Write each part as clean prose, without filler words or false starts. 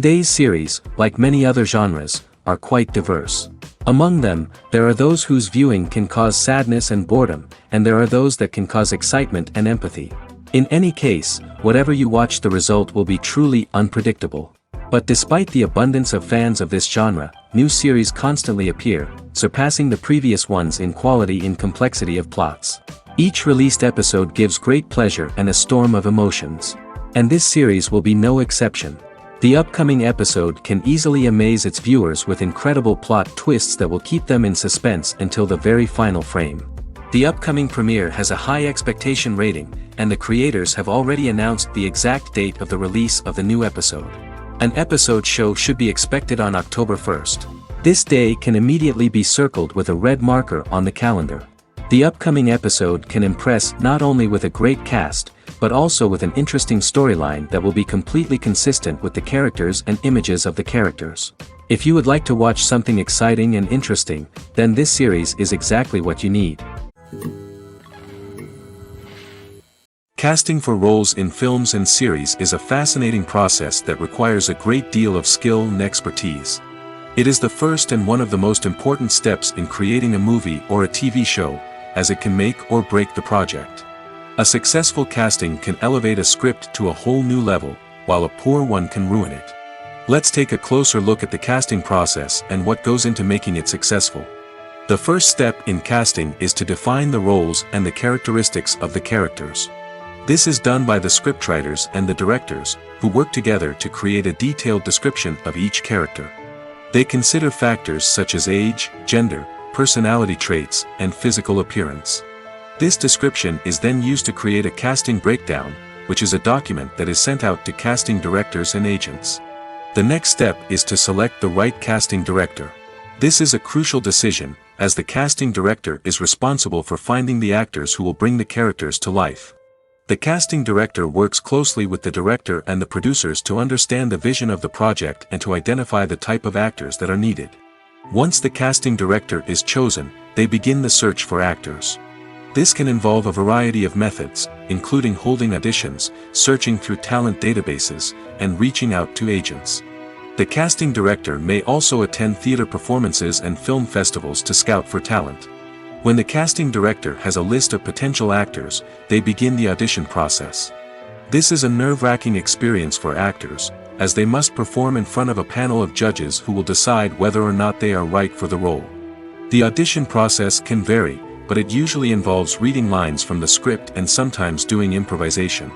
Today's series, like many other genres, are quite diverse. Among them, there are those whose viewing can cause sadness and boredom, and there are those that can cause excitement and empathy. In any case, whatever you watch, the result will be truly unpredictable. But despite the abundance of fans of this genre, new series constantly appear, surpassing the previous ones in quality and complexity of plots. Each released episode gives great pleasure and a storm of emotions. And this series will be no exception. The upcoming episode can easily amaze its viewers with incredible plot twists that will keep them in suspense until the very final frame. The upcoming premiere has a high expectation rating, and the creators have already announced the exact date of the release of the new episode. An episode show should be expected on October 1st. This day can immediately be circled with a red marker on the calendar. The upcoming episode can impress not only with a great cast, but also with an interesting storyline that will be completely consistent with the characters and images of the characters. If you would like to watch something exciting and interesting, then this series is exactly what you need. Casting for roles in films and series is a fascinating process that requires a great deal of skill and expertise. It is the first and one of the most important steps in creating a movie or a TV show, as it can make or break the project. A successful casting can elevate a script to a whole new level, while a poor one can ruin it. Let's take a closer look at the casting process and what goes into making it successful. The first step in casting is to define the roles and the characteristics of the characters. This is done by the scriptwriters and the directors, who work together to create a detailed description of each character. They consider factors such as age, gender, personality traits, and physical appearance. This description is then used to create a casting breakdown, which is a document that is sent out to casting directors and agents. The next step is to select the right casting director. This is a crucial decision, as the casting director is responsible for finding the actors who will bring the characters to life. The casting director works closely with the director and the producers to understand the vision of the project and to identify the type of actors that are needed. Once the casting director is chosen, they begin the search for actors. This can involve a variety of methods, including holding auditions, searching through talent databases, and reaching out to agents. The casting director may also attend theater performances and film festivals to scout for talent. When the casting director has a list of potential actors, they begin the audition process. This is a nerve-wracking experience for actors, as they must perform in front of a panel of judges who will decide whether or not they are right for the role. The audition process can vary, but it usually involves reading lines from the script and sometimes doing improvisation.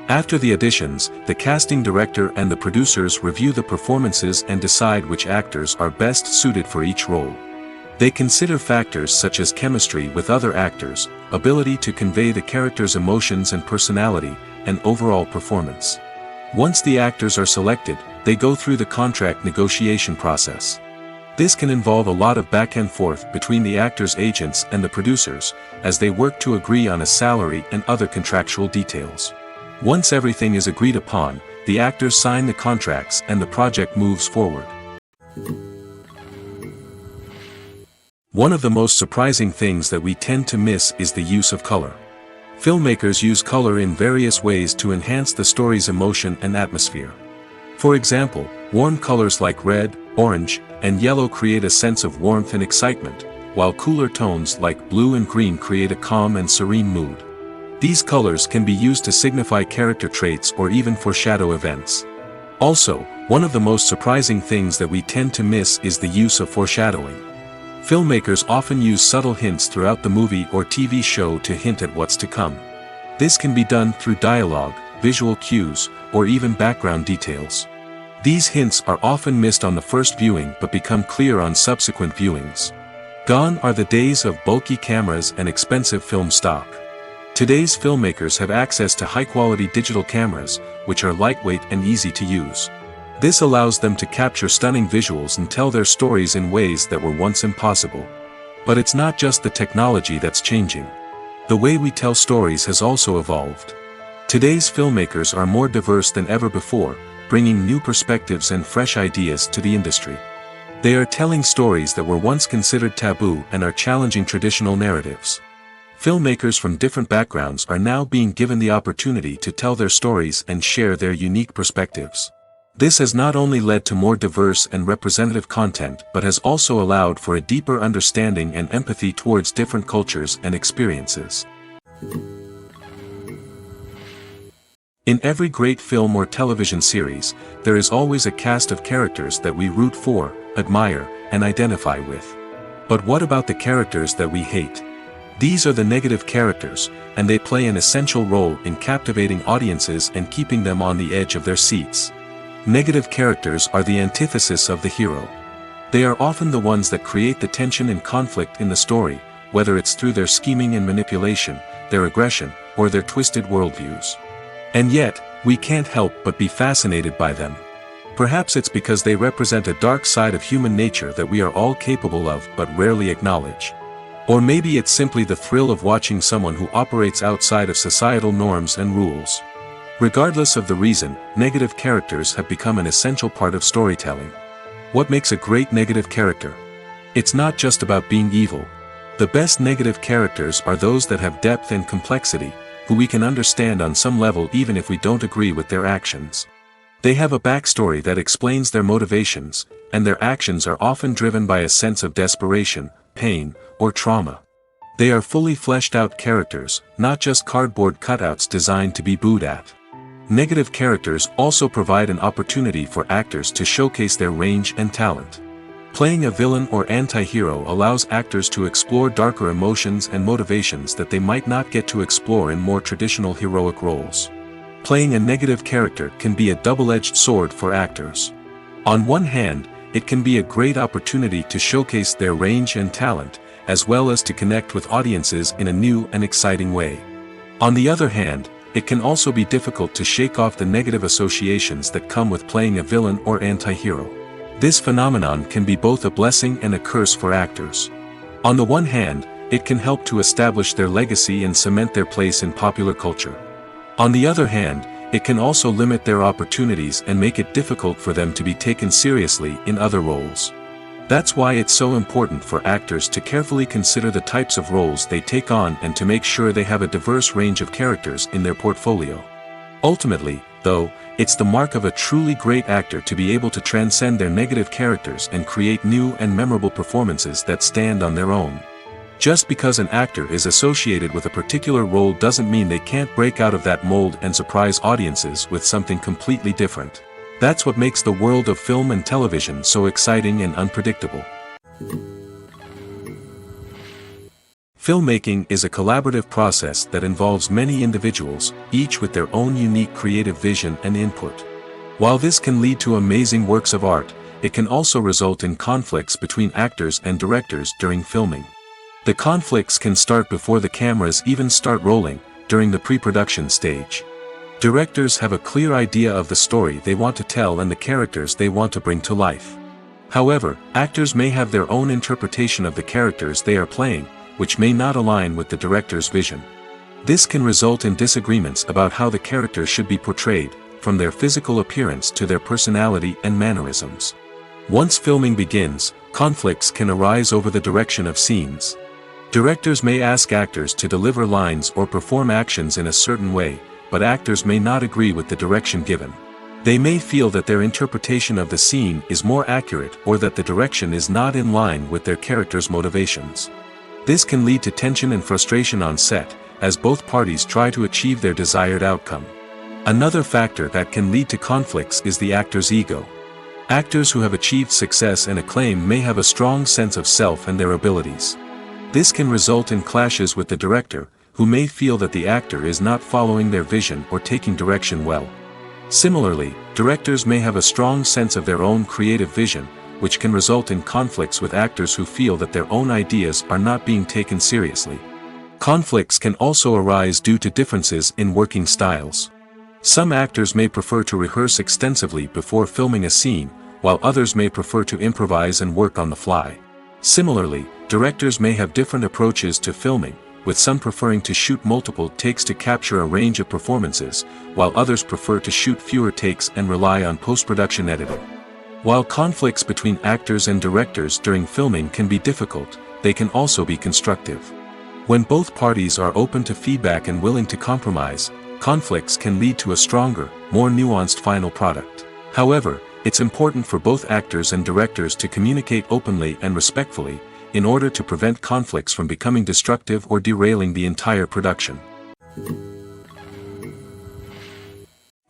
After the auditions, the casting director and the producers review the performances and decide which actors are best suited for each role. They consider factors such as chemistry with other actors, ability to convey the character's emotions and personality, and overall performance. Once the actors are selected, they go through the contract negotiation process. This can involve a lot of back and forth between the actors' agents and the producers, as they work to agree on a salary and other contractual details. Once everything is agreed upon, the actors sign the contracts and the project moves forward. One of the most surprising things that we tend to miss is the use of color. Filmmakers use color in various ways to enhance the story's emotion and atmosphere. For example, warm colors like red, orange, and yellow create a sense of warmth and excitement, while cooler tones like blue and green create a calm and serene mood. These colors can be used to signify character traits or even foreshadow events. Also, one of the most surprising things that we tend to miss is the use of foreshadowing. Filmmakers often use subtle hints throughout the movie or TV show to hint at what's to come. This can be done through dialogue, visual cues, or even background details. These hints are often missed on the first viewing but become clear on subsequent viewings. Gone are the days of bulky cameras and expensive film stock. Today's filmmakers have access to high-quality digital cameras, which are lightweight and easy to use. This allows them to capture stunning visuals and tell their stories in ways that were once impossible. But it's not just the technology that's changing. The way we tell stories has also evolved. Today's filmmakers are more diverse than ever before, bringing new perspectives and fresh ideas to the industry. They are telling stories that were once considered taboo and are challenging traditional narratives. Filmmakers from different backgrounds are now being given the opportunity to tell their stories and share their unique perspectives. This has not only led to more diverse and representative content but has also allowed for a deeper understanding and empathy towards different cultures and experiences. In every great film or television series, there is always a cast of characters that we root for, admire, and identify with. But what about the characters that we hate? These are the negative characters, and they play an essential role in captivating audiences and keeping them on the edge of their seats. Negative characters are the antithesis of the hero. They are often the ones that create the tension and conflict in the story, whether it's through their scheming and manipulation, their aggression, or their twisted worldviews. And yet, we can't help but be fascinated by them. Perhaps it's because they represent a dark side of human nature that we are all capable of but rarely acknowledge. Or maybe it's simply the thrill of watching someone who operates outside of societal norms and rules. Regardless of the reason, negative characters have become an essential part of storytelling. What makes a great negative character? It's not just about being evil. The best negative characters are those that have depth and complexity, who we can understand on some level even if we don't agree with their actions. They have a backstory that explains their motivations, and their actions are often driven by a sense of desperation, pain, or trauma. They are fully fleshed out characters, not just cardboard cutouts designed to be booed at. Negative characters also provide an opportunity for actors to showcase their range and talent. Playing a villain or anti-hero allows actors to explore darker emotions and motivations that they might not get to explore in more traditional heroic roles. Playing a negative character can be a double-edged sword for actors. On one hand, it can be a great opportunity to showcase their range and talent, as well as to connect with audiences in a new and exciting way. On the other hand, it can also be difficult to shake off the negative associations that come with playing a villain or anti-hero. This phenomenon can be both a blessing and a curse for actors. On the one hand, it can help to establish their legacy and cement their place in popular culture. On the other hand, it can also limit their opportunities and make it difficult for them to be taken seriously in other roles. That's why it's so important for actors to carefully consider the types of roles they take on and to make sure they have a diverse range of characters in their portfolio. Ultimately, though, it's the mark of a truly great actor to be able to transcend their negative characters and create new and memorable performances that stand on their own. Just because an actor is associated with a particular role doesn't mean they can't break out of that mold and surprise audiences with something completely different. That's what makes the world of film and television so exciting and unpredictable. Filmmaking is a collaborative process that involves many individuals, each with their own unique creative vision and input. While this can lead to amazing works of art, it can also result in conflicts between actors and directors during filming. The conflicts can start before the cameras even start rolling, during the pre-production stage. Directors have a clear idea of the story they want to tell and the characters they want to bring to life. However, actors may have their own interpretation of the characters they are playing, which may not align with the director's vision. This can result in disagreements about how the characters should be portrayed, from their physical appearance to their personality and mannerisms. Once filming begins, conflicts can arise over the direction of scenes. Directors may ask actors to deliver lines or perform actions in a certain way, but actors may not agree with the direction given. They may feel that their interpretation of the scene is more accurate or that the direction is not in line with their character's motivations. This can lead to tension and frustration on set, as both parties try to achieve their desired outcome. Another factor that can lead to conflicts is the actor's ego. Actors who have achieved success and acclaim may have a strong sense of self and their abilities. This can result in clashes with the director, who may feel that the actor is not following their vision or taking direction well. Similarly, directors may have a strong sense of their own creative vision, which can result in conflicts with actors who feel that their own ideas are not being taken seriously. Conflicts can also arise due to differences in working styles. Some actors may prefer to rehearse extensively before filming a scene, while others may prefer to improvise and work on the fly. Similarly, directors may have different approaches to filming, with some preferring to shoot multiple takes to capture a range of performances, while others prefer to shoot fewer takes and rely on post-production editing. While conflicts between actors and directors during filming can be difficult, they can also be constructive. When both parties are open to feedback and willing to compromise, conflicts can lead to a stronger, more nuanced final product. However, it's important for both actors and directors to communicate openly and respectfully, in order to prevent conflicts from becoming destructive or derailing the entire production.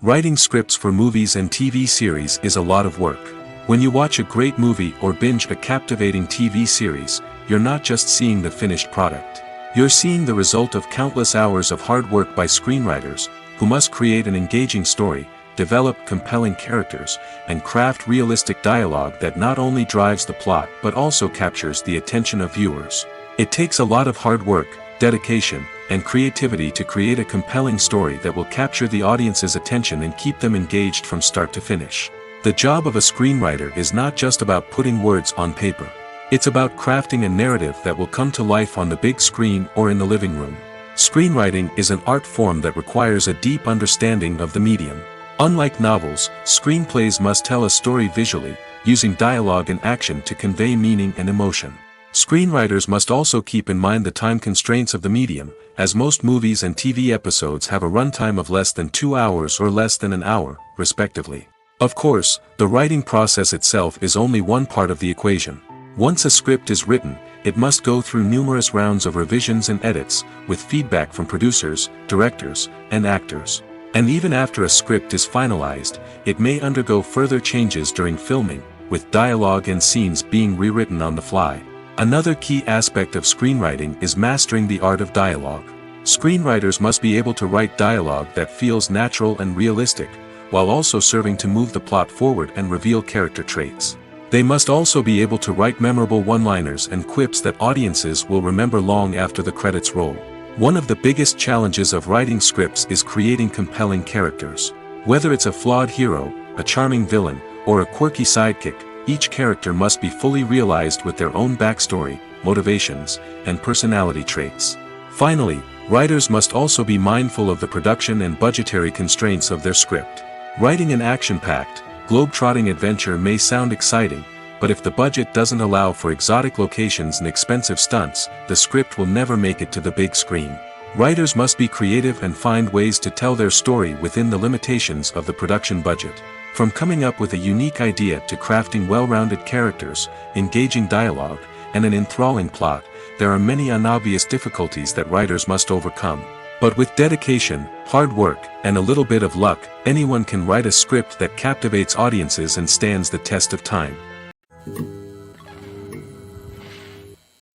Writing scripts for movies and TV series is a lot of work. When you watch a great movie or binge a captivating TV series, you're not just seeing the finished product. You're seeing the result of countless hours of hard work by screenwriters, who must create an engaging story, develop compelling characters, and craft realistic dialogue that not only drives the plot but also captures the attention of viewers. It takes a lot of hard work, dedication, and creativity to create a compelling story that will capture the audience's attention and keep them engaged from start to finish. The job of a screenwriter is not just about putting words on paper. It's about crafting a narrative that will come to life on the big screen or in the living room. Screenwriting is an art form that requires a deep understanding of the medium. Unlike novels, screenplays must tell a story visually, using dialogue and action to convey meaning and emotion. Screenwriters must also keep in mind the time constraints of the medium, as most movies and TV episodes have a runtime of less than 2 hours or less than an hour, respectively. Of course, the writing process itself is only one part of the equation. Once a script is written, it must go through numerous rounds of revisions and edits, with feedback from producers, directors, and actors. And even after a script is finalized, it may undergo further changes during filming, with dialogue and scenes being rewritten on the fly. Another key aspect of screenwriting is mastering the art of dialogue. Screenwriters must be able to write dialogue that feels natural and realistic, while also serving to move the plot forward and reveal character traits. They must also be able to write memorable one-liners and quips that audiences will remember long after the credits roll. One of the biggest challenges of writing scripts is creating compelling characters. Whether it's a flawed hero, a charming villain, or a quirky sidekick, each character must be fully realized with their own backstory, motivations, and personality traits. Finally, writers must also be mindful of the production and budgetary constraints of their script. Writing an action-packed, globe-trotting adventure may sound exciting, but if the budget doesn't allow for exotic locations and expensive stunts, the script will never make it to the big screen. Writers must be creative and find ways to tell their story within the limitations of the production budget. From coming up with a unique idea to crafting well-rounded characters, engaging dialogue, and an enthralling plot, there are many unobvious difficulties that writers must overcome. But with dedication, hard work, and a little bit of luck, anyone can write a script that captivates audiences and stands the test of time.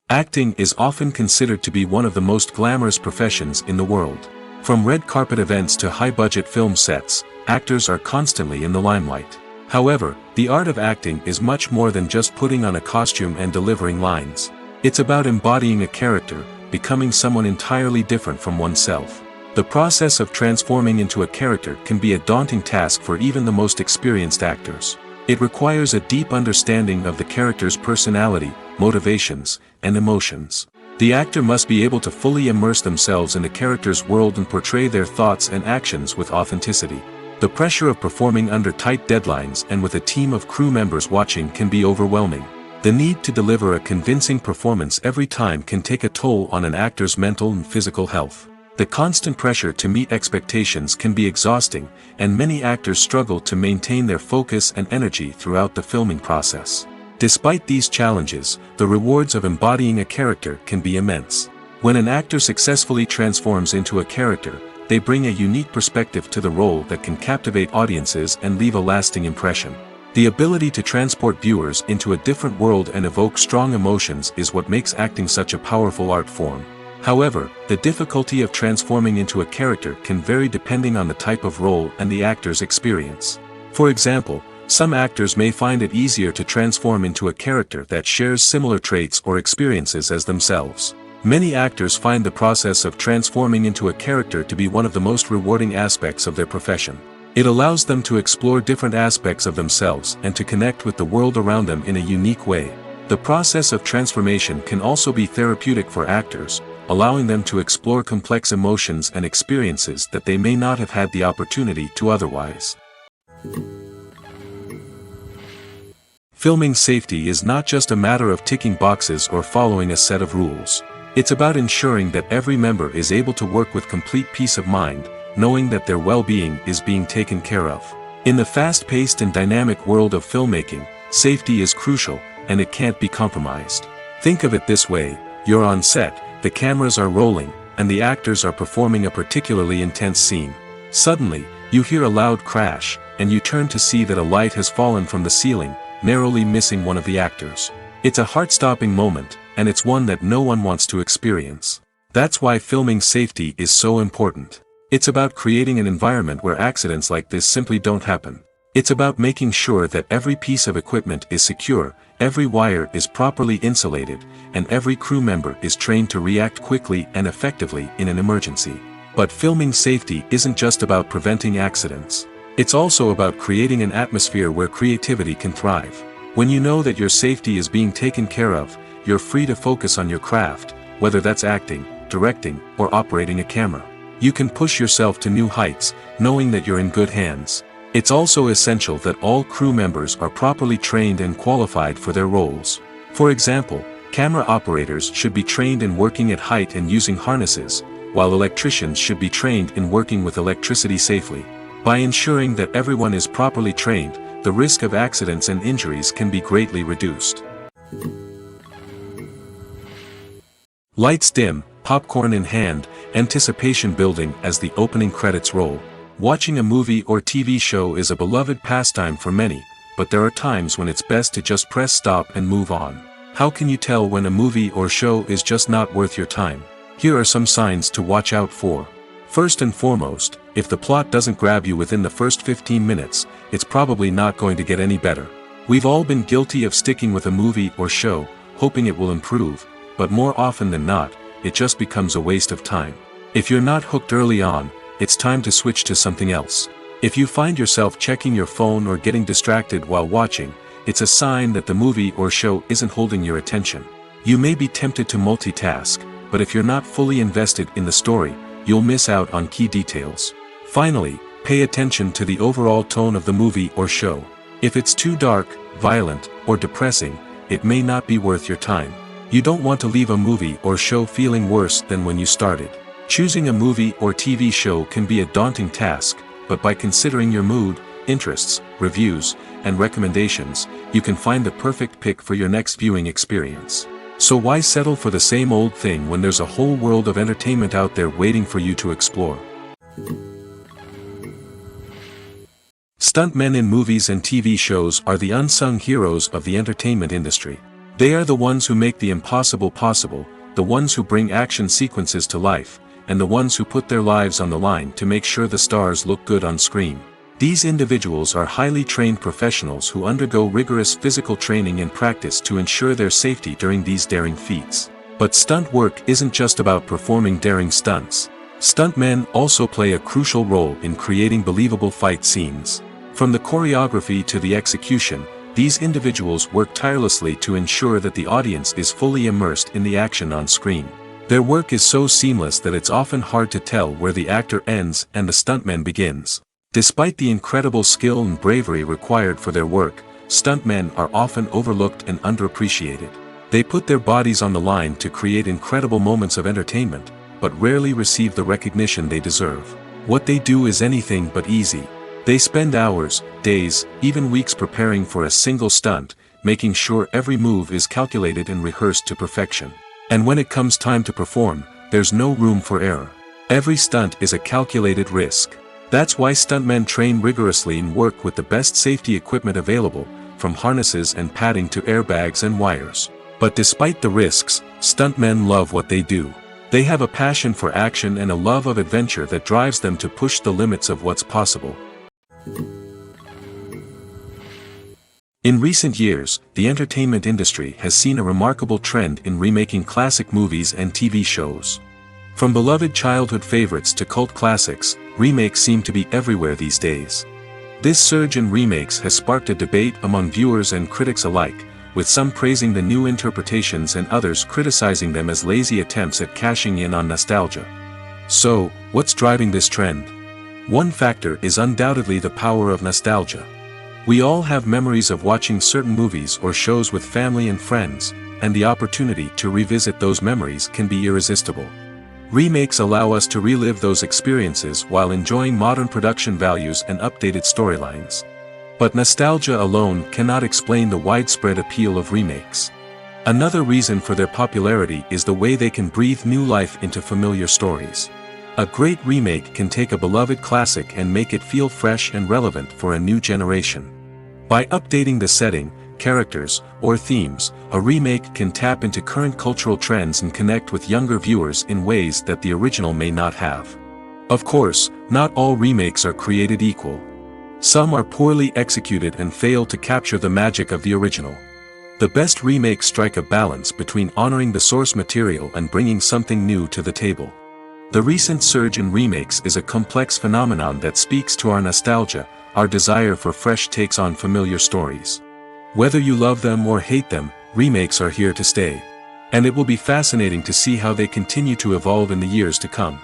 Acting is often considered to be one of the most glamorous professions in the world. From red carpet events to high-budget film sets, actors are constantly in the limelight. However, the art of acting is much more than just putting on a costume and delivering lines. It's about embodying a character, becoming someone entirely different from oneself. The process of transforming into a character can be a daunting task for even the most experienced actors. It requires a deep understanding of the character's personality, motivations, and emotions. The actor must be able to fully immerse themselves in the character's world and portray their thoughts and actions with authenticity. The pressure of performing under tight deadlines and with a team of crew members watching can be overwhelming. The need to deliver a convincing performance every time can take a toll on an actor's mental and physical health. The constant pressure to meet expectations can be exhausting, and many actors struggle to maintain their focus and energy throughout the filming process. Despite these challenges, the rewards of embodying a character can be immense. When an actor successfully transforms into a character, they bring a unique perspective to the role that can captivate audiences and leave a lasting impression. The ability to transport viewers into a different world and evoke strong emotions is what makes acting such a powerful art form. However, the difficulty of transforming into a character can vary depending on the type of role and the actor's experience. For example, some actors may find it easier to transform into a character that shares similar traits or experiences as themselves. Many actors find the process of transforming into a character to be one of the most rewarding aspects of their profession. It allows them to explore different aspects of themselves and to connect with the world around them in a unique way. The process of transformation can also be therapeutic for actors, allowing them to explore complex emotions and experiences that they may not have had the opportunity to otherwise. Filming safety is not just a matter of ticking boxes or following a set of rules. It's about ensuring that every member is able to work with complete peace of mind, knowing that their well-being is being taken care of. In the fast-paced and dynamic world of filmmaking, safety is crucial, and it can't be compromised. Think of it this way: you're on set, the cameras are rolling, and the actors are performing a particularly intense scene. Suddenly, you hear a loud crash, and you turn to see that a light has fallen from the ceiling, narrowly missing one of the actors. It's a heart-stopping moment, and it's one that no one wants to experience. That's why filming safety is so important. It's about creating an environment where accidents like this simply don't happen. It's about making sure that every piece of equipment is secure, every wire is properly insulated, and every crew member is trained to react quickly and effectively in an emergency. But filming safety isn't just about preventing accidents. It's also about creating an atmosphere where creativity can thrive. When you know that your safety is being taken care of, you're free to focus on your craft, whether that's acting, directing, or operating a camera. You can push yourself to new heights, knowing that you're in good hands. It's also essential that all crew members are properly trained and qualified for their roles. For example, camera operators should be trained in working at height and using harnesses, while electricians should be trained in working with electricity safely. By ensuring that everyone is properly trained, the risk of accidents and injuries can be greatly reduced. Lights dim, popcorn in hand, anticipation building as the opening credits roll. Watching a movie or TV show is a beloved pastime for many, but there are times when it's best to just press stop and move on. How can you tell when a movie or show is just not worth your time? Here are some signs to watch out for. First and foremost, if the plot doesn't grab you within the first 15 minutes, it's probably not going to get any better. We've all been guilty of sticking with a movie or show, hoping it will improve, but more often than not, it just becomes a waste of time. If you're not hooked early on, it's time to switch to something else. If you find yourself checking your phone or getting distracted while watching, it's a sign that the movie or show isn't holding your attention. You may be tempted to multitask, but if you're not fully invested in the story, you'll miss out on key details. Finally, pay attention to the overall tone of the movie or show. If it's too dark, violent, or depressing, it may not be worth your time. You don't want to leave a movie or show feeling worse than when you started. Choosing a movie or TV show can be a daunting task, but by considering your mood, interests, reviews, and recommendations, you can find the perfect pick for your next viewing experience. So why settle for the same old thing when there's a whole world of entertainment out there waiting for you to explore? Stuntmen in movies and TV shows are the unsung heroes of the entertainment industry. They are the ones who make the impossible possible, the ones who bring action sequences to life, and the ones who put their lives on the line to make sure the stars look good on screen. These individuals are highly trained professionals who undergo rigorous physical training and practice to ensure their safety during these daring feats. But stunt work isn't just about performing daring stunts. Stuntmen also play a crucial role in creating believable fight scenes. From the choreography to the execution, these individuals work tirelessly to ensure that the audience is fully immersed in the action on screen. Their work is so seamless that it's often hard to tell where the actor ends and the stuntman begins. Despite the incredible skill and bravery required for their work, stuntmen are often overlooked and underappreciated. They put their bodies on the line to create incredible moments of entertainment, but rarely receive the recognition they deserve. What they do is anything but easy. They spend hours, days, even weeks preparing for a single stunt, making sure every move is calculated and rehearsed to perfection. And when it comes time to perform, there's no room for error. Every stunt is a calculated risk. That's why stuntmen train rigorously and work with the best safety equipment available, from harnesses and padding to airbags and wires. But despite the risks, stuntmen love what they do. They have a passion for action and a love of adventure that drives them to push the limits of what's possible. In recent years, the entertainment industry has seen a remarkable trend in remaking classic movies and TV shows. From beloved childhood favorites to cult classics, remakes seem to be everywhere these days. This surge in remakes has sparked a debate among viewers and critics alike, with some praising the new interpretations and others criticizing them as lazy attempts at cashing in on nostalgia. So, what's driving this trend? One factor is undoubtedly the power of nostalgia. We all have memories of watching certain movies or shows with family and friends, and the opportunity to revisit those memories can be irresistible. Remakes allow us to relive those experiences while enjoying modern production values and updated storylines. But nostalgia alone cannot explain the widespread appeal of remakes. Another reason for their popularity is the way they can breathe new life into familiar stories. A great remake can take a beloved classic and make it feel fresh and relevant for a new generation. By updating the setting, characters, or themes, a remake can tap into current cultural trends and connect with younger viewers in ways that the original may not have. Of course, not all remakes are created equal. Some are poorly executed and fail to capture the magic of the original. The best remakes strike a balance between honoring the source material and bringing something new to the table. The recent surge in remakes is a complex phenomenon that speaks to our nostalgia, our desire for fresh takes on familiar stories. Whether you love them or hate them, remakes are here to stay. And it will be fascinating to see how they continue to evolve in the years to come.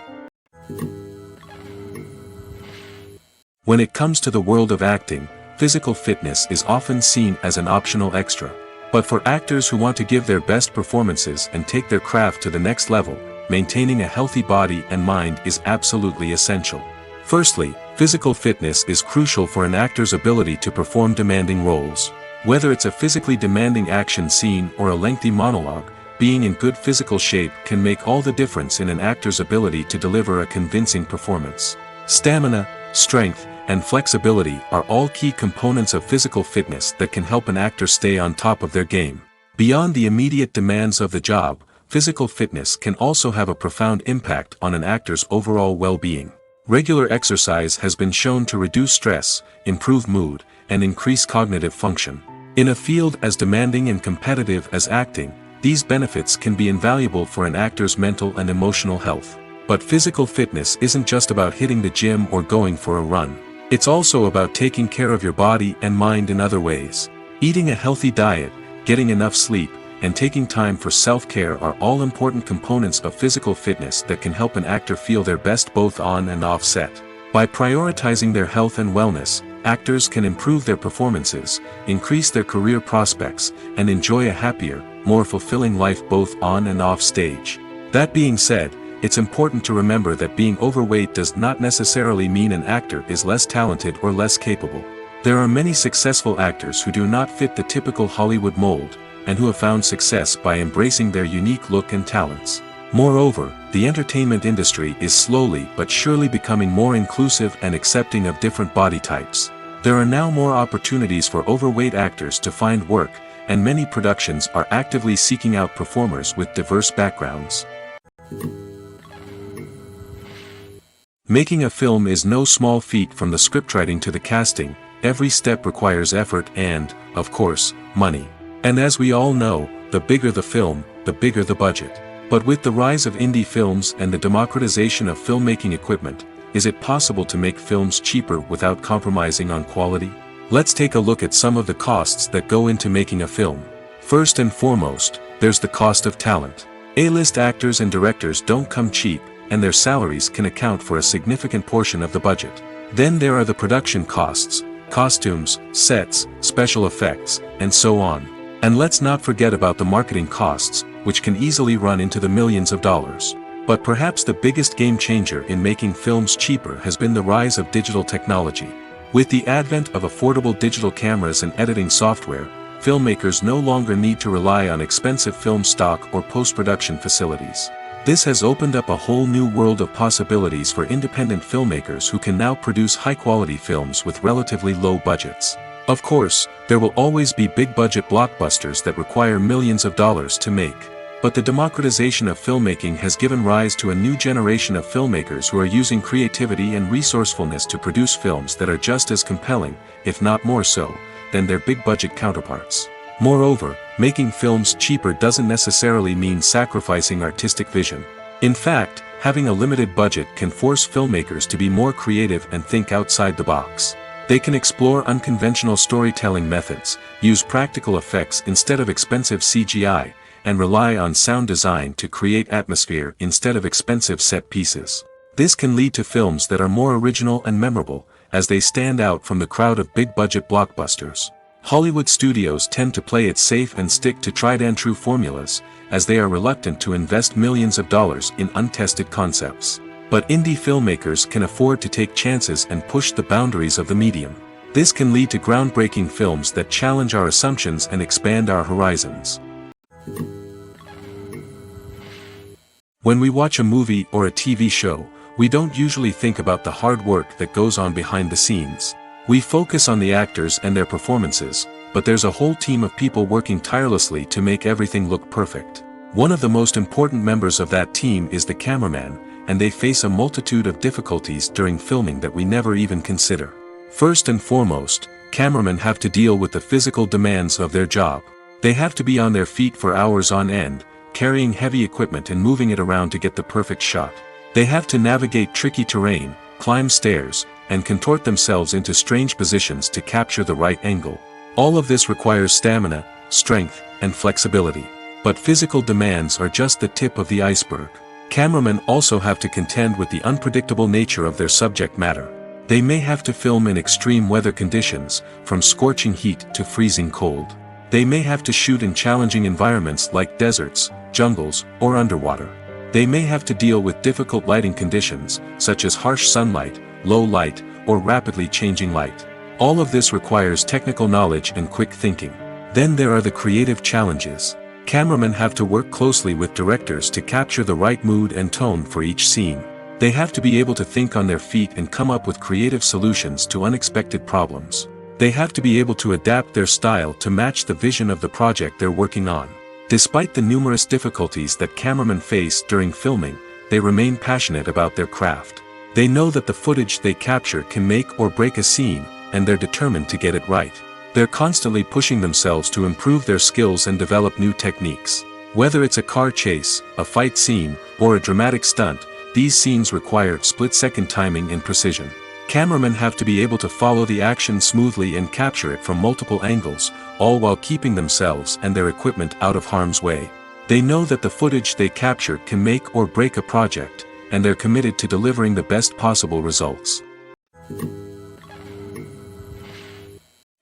When it comes to the world of acting, physical fitness is often seen as an optional extra. But for actors who want to give their best performances and take their craft to the next level, maintaining a healthy body and mind is absolutely essential. Firstly, physical fitness is crucial for an actor's ability to perform demanding roles. Whether it's a physically demanding action scene or a lengthy monologue, being in good physical shape can make all the difference in an actor's ability to deliver a convincing performance. Stamina, strength, and flexibility are all key components of physical fitness that can help an actor stay on top of their game. Beyond the immediate demands of the job, physical fitness can also have a profound impact on an actor's overall well-being. Regular exercise has been shown to reduce stress, improve mood, and increase cognitive function. In a field as demanding and competitive as acting, these benefits can be invaluable for an actor's mental and emotional health. But physical fitness isn't just about hitting the gym or going for a run. It's also about taking care of your body and mind in other ways. Eating a healthy diet, getting enough sleep, and taking time for self-care are all important components of physical fitness that can help an actor feel their best both on and off set. By prioritizing their health and wellness, actors can improve their performances, increase their career prospects, and enjoy a happier, more fulfilling life both on and off stage. That being said, it's important to remember that being overweight does not necessarily mean an actor is less talented or less capable. There are many successful actors who do not fit the typical Hollywood mold, and who have found success by embracing their unique look and talents. Moreover, the entertainment industry is slowly but surely becoming more inclusive and accepting of different body types. There are now more opportunities for overweight actors to find work, and many productions are actively seeking out performers with diverse backgrounds. Making a film is no small feat. From the scriptwriting to the casting, every step requires effort and, of course, money. And as we all know, the bigger the film, the bigger the budget. But with the rise of indie films and the democratization of filmmaking equipment, is it possible to make films cheaper without compromising on quality? Let's take a look at some of the costs that go into making a film. First and foremost, there's the cost of talent. A-list actors and directors don't come cheap, and their salaries can account for a significant portion of the budget. Then there are the production costs, costumes, sets, special effects, and so on. And let's not forget about the marketing costs, which can easily run into the millions of dollars. But perhaps the biggest game changer in making films cheaper has been the rise of digital technology. With the advent of affordable digital cameras and editing software, filmmakers no longer need to rely on expensive film stock or post-production facilities. This has opened up a whole new world of possibilities for independent filmmakers who can now produce high-quality films with relatively low budgets. Of course, there will always be big-budget blockbusters that require millions of dollars to make. But the democratization of filmmaking has given rise to a new generation of filmmakers who are using creativity and resourcefulness to produce films that are just as compelling, if not more so, than their big-budget counterparts. Moreover, making films cheaper doesn't necessarily mean sacrificing artistic vision. In fact, having a limited budget can force filmmakers to be more creative and think outside the box. They can explore unconventional storytelling methods, use practical effects instead of expensive CGI, and rely on sound design to create atmosphere instead of expensive set pieces. This can lead to films that are more original and memorable, as they stand out from the crowd of big-budget blockbusters. Hollywood studios tend to play it safe and stick to tried-and-true formulas, as they are reluctant to invest millions of dollars in untested concepts. But indie filmmakers can afford to take chances and push the boundaries of the medium. This can lead to groundbreaking films that challenge our assumptions and expand our horizons. When we watch a movie or a TV show, we don't usually think about the hard work that goes on behind the scenes. We focus on the actors and their performances, but there's a whole team of people working tirelessly to make everything look perfect. One of the most important members of that team is the cameraman, and they face a multitude of difficulties during filming that we never even consider. First and foremost, cameramen have to deal with the physical demands of their job. They have to be on their feet for hours on end, carrying heavy equipment and moving it around to get the perfect shot. They have to navigate tricky terrain, climb stairs, and contort themselves into strange positions to capture the right angle. All of this requires stamina, strength, and flexibility. But physical demands are just the tip of the iceberg. Cameramen also have to contend with the unpredictable nature of their subject matter. They may have to film in extreme weather conditions, from scorching heat to freezing cold. They may have to shoot in challenging environments like deserts, jungles, or underwater. They may have to deal with difficult lighting conditions, such as harsh sunlight, low light, or rapidly changing light. All of this requires technical knowledge and quick thinking. Then there are the creative challenges. Cameramen have to work closely with directors to capture the right mood and tone for each scene. They have to be able to think on their feet and come up with creative solutions to unexpected problems. They have to be able to adapt their style to match the vision of the project they're working on. Despite the numerous difficulties that cameramen face during filming, they remain passionate about their craft. They know that the footage they capture can make or break a scene, and they're determined to get it right. They're constantly pushing themselves to improve their skills and develop new techniques. Whether it's a car chase, a fight scene, or a dramatic stunt, these scenes require split-second timing and precision. Cameramen have to be able to follow the action smoothly and capture it from multiple angles, all while keeping themselves and their equipment out of harm's way. They know that the footage they capture can make or break a project, and they're committed to delivering the best possible results.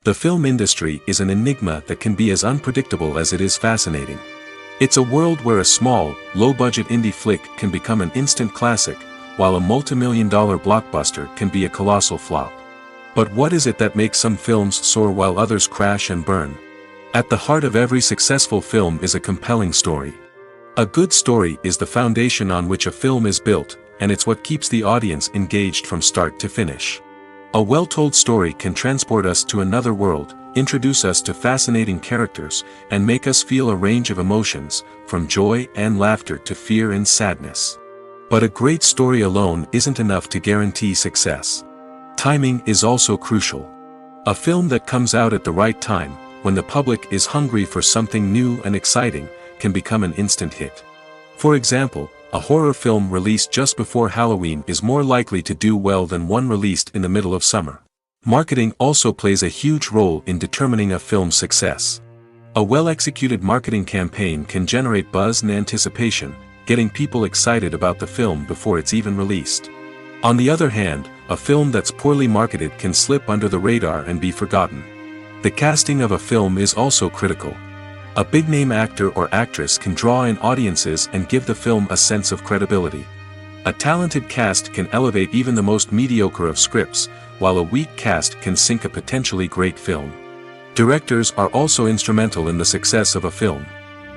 The film industry is an enigma that can be as unpredictable as it is fascinating. It's a world where a small, low-budget indie flick can become an instant classic, while a multi-million-dollar blockbuster can be a colossal flop. But what is it that makes some films soar while others crash and burn? At the heart of every successful film is a compelling story. A good story is the foundation on which a film is built, and it's what keeps the audience engaged from start to finish. A well-told story can transport us to another world, introduce us to fascinating characters, and make us feel a range of emotions, from joy and laughter to fear and sadness. But a great story alone isn't enough to guarantee success. Timing is also crucial. A film that comes out at the right time, when the public is hungry for something new and exciting, can become an instant hit. For example, a horror film released just before Halloween is more likely to do well than one released in the middle of summer. Marketing also plays a huge role in determining a film's success. A well-executed marketing campaign can generate buzz and anticipation, getting people excited about the film before it's even released. On the other hand, a film that's poorly marketed can slip under the radar and be forgotten. The casting of a film is also critical. A big-name actor or actress can draw in audiences and give the film a sense of credibility. A talented cast can elevate even the most mediocre of scripts, while a weak cast can sink a potentially great film. Directors are also instrumental in the success of a film.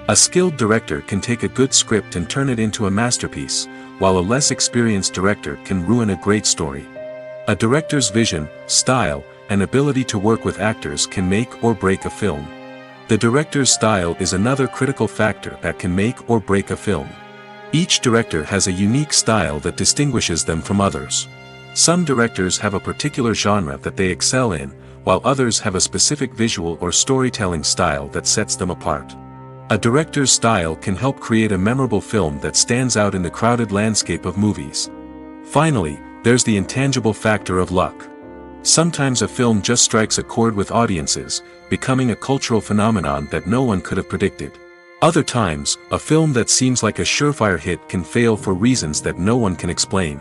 A skilled director can take a good script and turn it into a masterpiece, while a less experienced director can ruin a great story. A director's vision, style, and ability to work with actors can make or break a film. The director's style is another critical factor that can make or break a film. Each director has a unique style that distinguishes them from others. Some directors have a particular genre that they excel in, while others have a specific visual or storytelling style that sets them apart. A director's style can help create a memorable film that stands out in the crowded landscape of movies. Finally, there's the intangible factor of luck. Sometimes a film just strikes a chord with audiences, becoming a cultural phenomenon that no one could have predicted. Other times, a film that seems like a surefire hit can fail for reasons that no one can explain.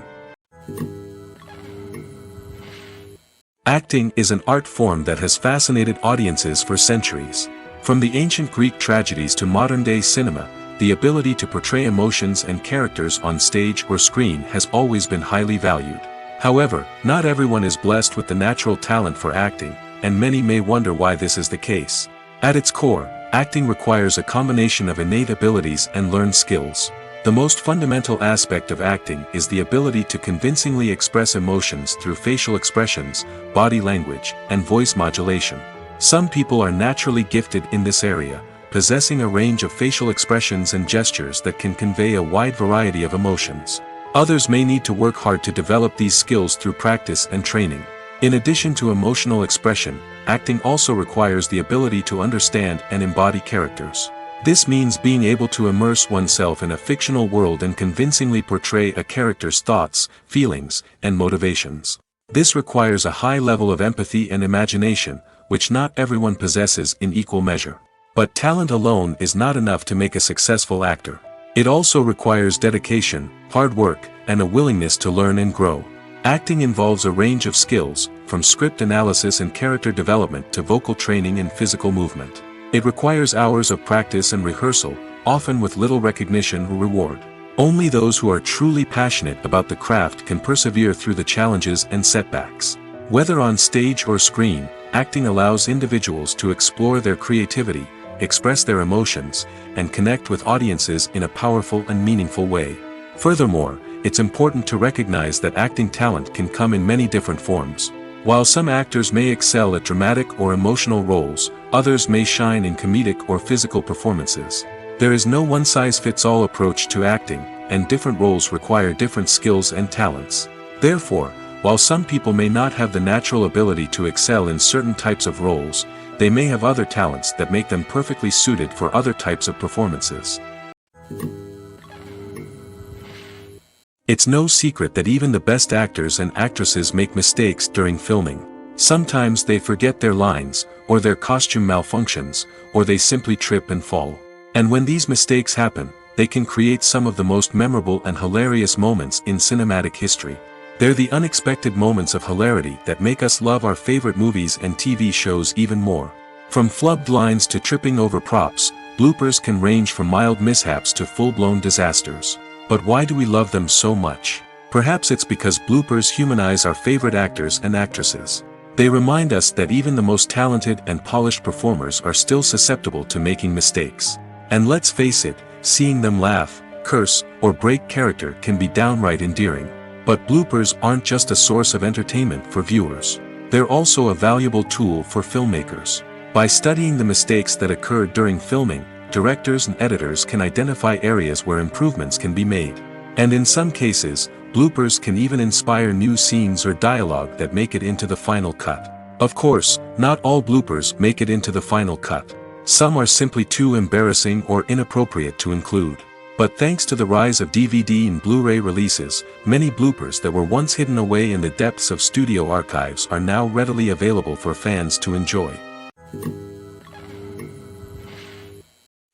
Acting is an art form that has fascinated audiences for centuries. From the ancient Greek tragedies to modern-day cinema, the ability to portray emotions and characters on stage or screen has always been highly valued. However, not everyone is blessed with the natural talent for acting, and many may wonder why this is the case. At its core, acting requires a combination of innate abilities and learned skills. The most fundamental aspect of acting is the ability to convincingly express emotions through facial expressions, body language, and voice modulation. Some people are naturally gifted in this area, possessing a range of facial expressions and gestures that can convey a wide variety of emotions. Others may need to work hard to develop these skills through practice and training. In addition to emotional expression, acting also requires the ability to understand and embody characters. This means being able to immerse oneself in a fictional world and convincingly portray a character's thoughts, feelings, and motivations. This requires a high level of empathy and imagination, which not everyone possesses in equal measure. But talent alone is not enough to make a successful actor. It also requires dedication, hard work, and a willingness to learn and grow. Acting involves a range of skills, from script analysis and character development to vocal training and physical movement. It requires hours of practice and rehearsal, often with little recognition or reward. Only those who are truly passionate about the craft can persevere through the challenges and setbacks. Whether on stage or screen, acting allows individuals to explore their creativity, express their emotions, and connect with audiences in a powerful and meaningful way. Furthermore, it's important to recognize that acting talent can come in many different forms. While some actors may excel at dramatic or emotional roles, others may shine in comedic or physical performances. There is no one-size-fits-all approach to acting, and different roles require different skills and talents. Therefore, while some people may not have the natural ability to excel in certain types of roles, they may have other talents that make them perfectly suited for other types of performances. It's no secret that even the best actors and actresses make mistakes during filming. Sometimes they forget their lines, or their costume malfunctions, or they simply trip and fall. And when these mistakes happen, they can create some of the most memorable and hilarious moments in cinematic history. They're the unexpected moments of hilarity that make us love our favorite movies and TV shows even more. From flubbed lines to tripping over props, bloopers can range from mild mishaps to full-blown disasters. But why do we love them so much? Perhaps it's because bloopers humanize our favorite actors and actresses. They remind us that even the most talented and polished performers are still susceptible to making mistakes. And let's face it, seeing them laugh, curse, or break character can be downright endearing. But bloopers aren't just a source of entertainment for viewers. They're also a valuable tool for filmmakers. By studying the mistakes that occurred during filming, directors and editors can identify areas where improvements can be made. And in some cases, bloopers can even inspire new scenes or dialogue that make it into the final cut. Of course, not all bloopers make it into the final cut. Some are simply too embarrassing or inappropriate to include. But thanks to the rise of DVD and Blu-ray releases, many bloopers that were once hidden away in the depths of studio archives are now readily available for fans to enjoy.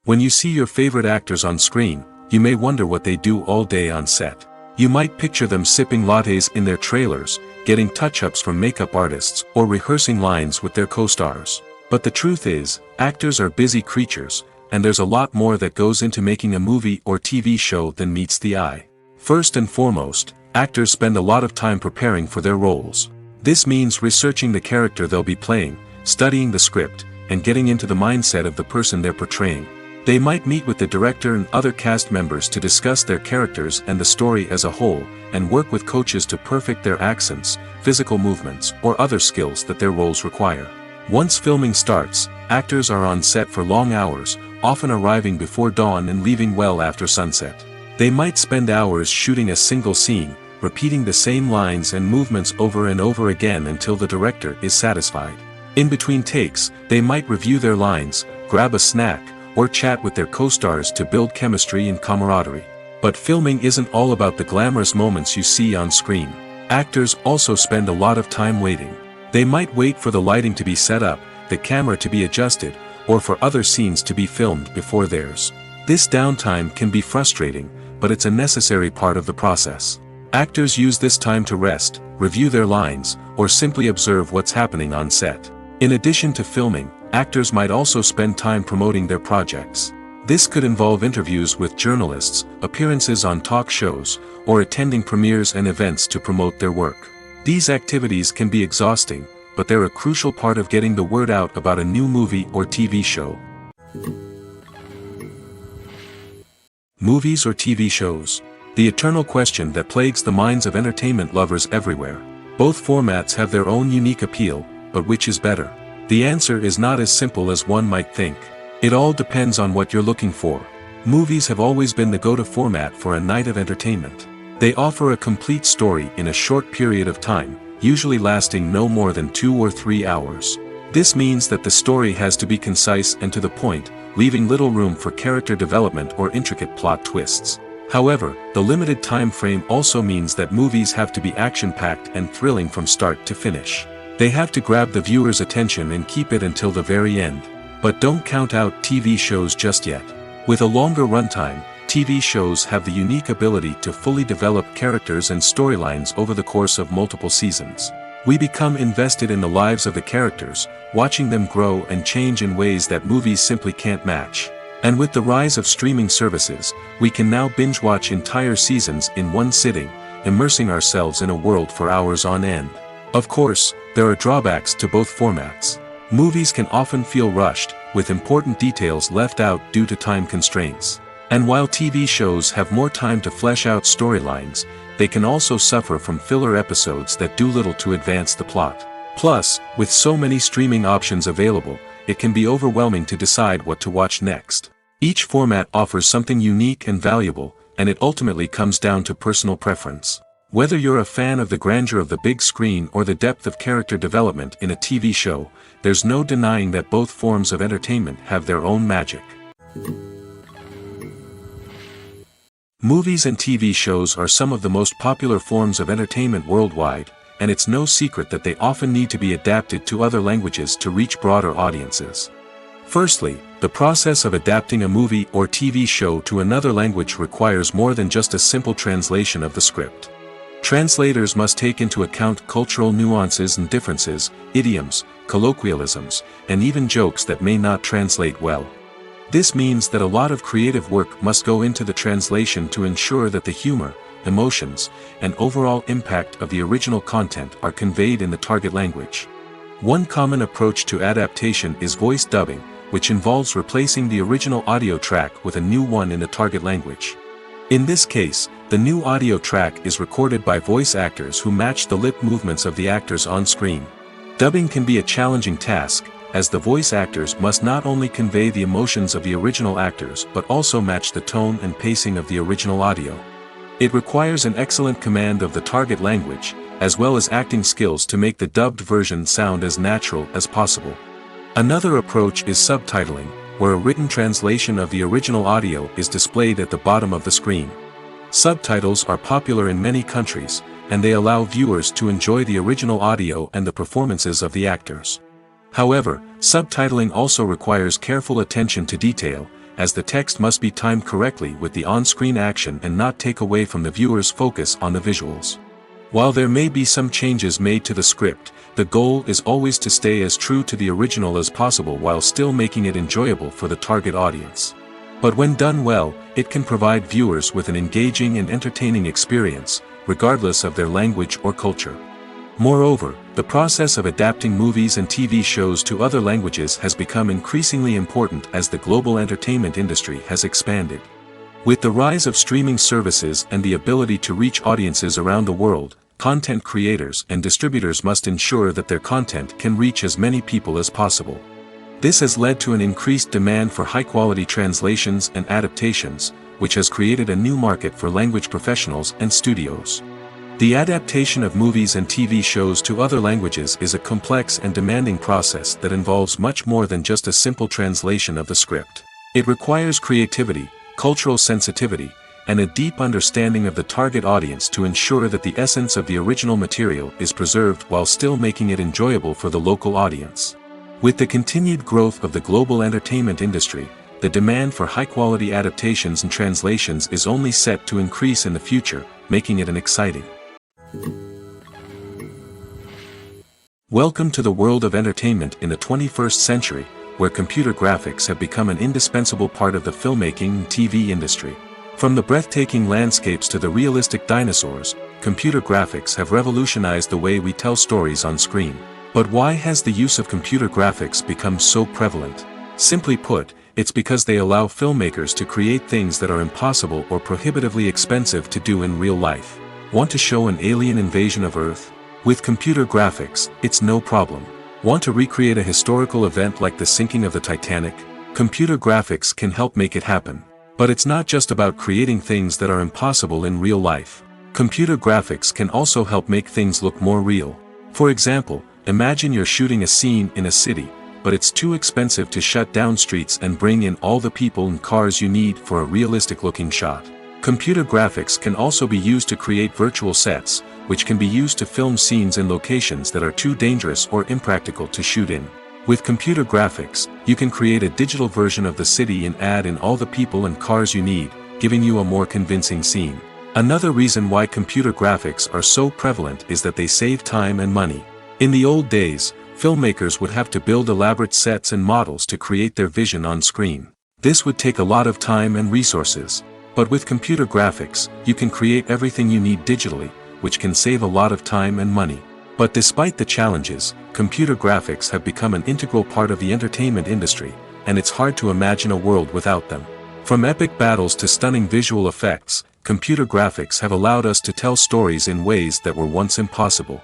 When you see your favorite actors on screen, you may wonder what they do all day on set. You might picture them sipping lattes in their trailers, getting touch-ups from makeup artists, or rehearsing lines with their co-stars. But the truth is, actors are busy creatures, and there's a lot more that goes into making a movie or TV show than meets the eye. First and foremost, actors spend a lot of time preparing for their roles. This means researching the character they'll be playing, studying the script, and getting into the mindset of the person they're portraying. They might meet with the director and other cast members to discuss their characters and the story as a whole, and work with coaches to perfect their accents, physical movements, or other skills that their roles require. Once filming starts, actors are on set for long hours, often arriving before dawn and leaving well after sunset. They might spend hours shooting a single scene, repeating the same lines and movements over and over again until the director is satisfied. In between takes, they might review their lines, grab a snack, or chat with their co-stars to build chemistry and camaraderie. But filming isn't all about the glamorous moments you see on screen. Actors also spend a lot of time waiting. They might wait for the lighting to be set up, the camera to be adjusted, or for other scenes to be filmed before theirs. This downtime can be frustrating, but it's a necessary part of the process. Actors use this time to rest, review their lines, or simply observe what's happening on set. In addition to filming, actors might also spend time promoting their projects. This could involve interviews with journalists, appearances on talk shows, or attending premieres and events to promote their work. These activities can be exhausting, but they're a crucial part of getting the word out about a new movie or TV show. Movies or TV shows? The eternal question that plagues the minds of entertainment lovers everywhere. Both formats have their own unique appeal, but which is better? The answer is not as simple as one might think. It all depends on what you're looking for. Movies have always been the go-to format for a night of entertainment. They offer a complete story in a short period of time, usually lasting no more than 2 or 3 hours. This means that the story has to be concise and to the point, leaving little room for character development or intricate plot twists. However, the limited time frame also means that movies have to be action-packed and thrilling from start to finish. They have to grab the viewer's attention and keep it until the very end. But don't count out TV shows just yet. With a longer runtime, TV shows have the unique ability to fully develop characters and storylines over the course of multiple seasons. We become invested in the lives of the characters, watching them grow and change in ways that movies simply can't match. And with the rise of streaming services, we can now binge-watch entire seasons in one sitting, immersing ourselves in a world for hours on end. Of course, there are drawbacks to both formats. Movies can often feel rushed, with important details left out due to time constraints. And while TV shows have more time to flesh out storylines, they can also suffer from filler episodes that do little to advance the plot. Plus, with so many streaming options available, it can be overwhelming to decide what to watch next. Each format offers something unique and valuable, and it ultimately comes down to personal preference. Whether you're a fan of the grandeur of the big screen or the depth of character development in a TV show, there's no denying that both forms of entertainment have their own magic. Movies and TV shows are some of the most popular forms of entertainment worldwide, and it's no secret that they often need to be adapted to other languages to reach broader audiences. Firstly, the process of adapting a movie or TV show to another language requires more than just a simple translation of the script. Translators must take into account cultural nuances and differences, idioms, colloquialisms, and even jokes that may not translate well. This means that a lot of creative work must go into the translation to ensure that the humor, emotions, and overall impact of the original content are conveyed in the target language. One common approach to adaptation is voice dubbing, which involves replacing the original audio track with a new one in the target language. In this case, the new audio track is recorded by voice actors who match the lip movements of the actors on screen. Dubbing can be a challenging task, as the voice actors must not only convey the emotions of the original actors but also match the tone and pacing of the original audio. It requires an excellent command of the target language, as well as acting skills to make the dubbed version sound as natural as possible. Another approach is subtitling, where a written translation of the original audio is displayed at the bottom of the screen. Subtitles are popular in many countries, and they allow viewers to enjoy the original audio and the performances of the actors. However, subtitling also requires careful attention to detail, as the text must be timed correctly with the on-screen action and not take away from the viewer's focus on the visuals. While there may be some changes made to the script, the goal is always to stay as true to the original as possible while still making it enjoyable for the target audience. But when done well, it can provide viewers with an engaging and entertaining experience, regardless of their language or culture. Moreover, the process of adapting movies and TV shows to other languages has become increasingly important as the global entertainment industry has expanded. With the rise of streaming services and the ability to reach audiences around the world, content creators and distributors must ensure that their content can reach as many people as possible. This has led to an increased demand for high-quality translations and adaptations, which has created a new market for language professionals and studios. The adaptation of movies and TV shows to other languages is a complex and demanding process that involves much more than just a simple translation of the script. It requires creativity, cultural sensitivity, and a deep understanding of the target audience to ensure that the essence of the original material is preserved while still making it enjoyable for the local audience. With the continued growth of the global entertainment industry, the demand for high-quality adaptations and translations is only set to increase in the future, making it an exciting Welcome to the world of entertainment in the 21st century, where computer graphics have become an indispensable part of the filmmaking and TV industry. From the breathtaking landscapes to the realistic dinosaurs, computer graphics have revolutionized the way we tell stories on screen. But why has the use of computer graphics become so prevalent? Simply put, it's because they allow filmmakers to create things that are impossible or prohibitively expensive to do in real life. Want to show an alien invasion of Earth? With computer graphics, it's no problem. Want to recreate a historical event like the sinking of the Titanic? Computer graphics can help make it happen. But it's not just about creating things that are impossible in real life. Computer graphics can also help make things look more real. For example, imagine you're shooting a scene in a city, but it's too expensive to shut down streets and bring in all the people and cars you need for a realistic-looking shot. Computer graphics can also be used to create virtual sets, which can be used to film scenes in locations that are too dangerous or impractical to shoot in. With computer graphics, you can create a digital version of the city and add in all the people and cars you need, giving you a more convincing scene. Another reason why computer graphics are so prevalent is that they save time and money. In the old days, filmmakers would have to build elaborate sets and models to create their vision on screen. This would take a lot of time and resources. But with computer graphics, you can create everything you need digitally, which can save a lot of time and money. But despite the challenges, computer graphics have become an integral part of the entertainment industry, and it's hard to imagine a world without them. From epic battles to stunning visual effects, computer graphics have allowed us to tell stories in ways that were once impossible.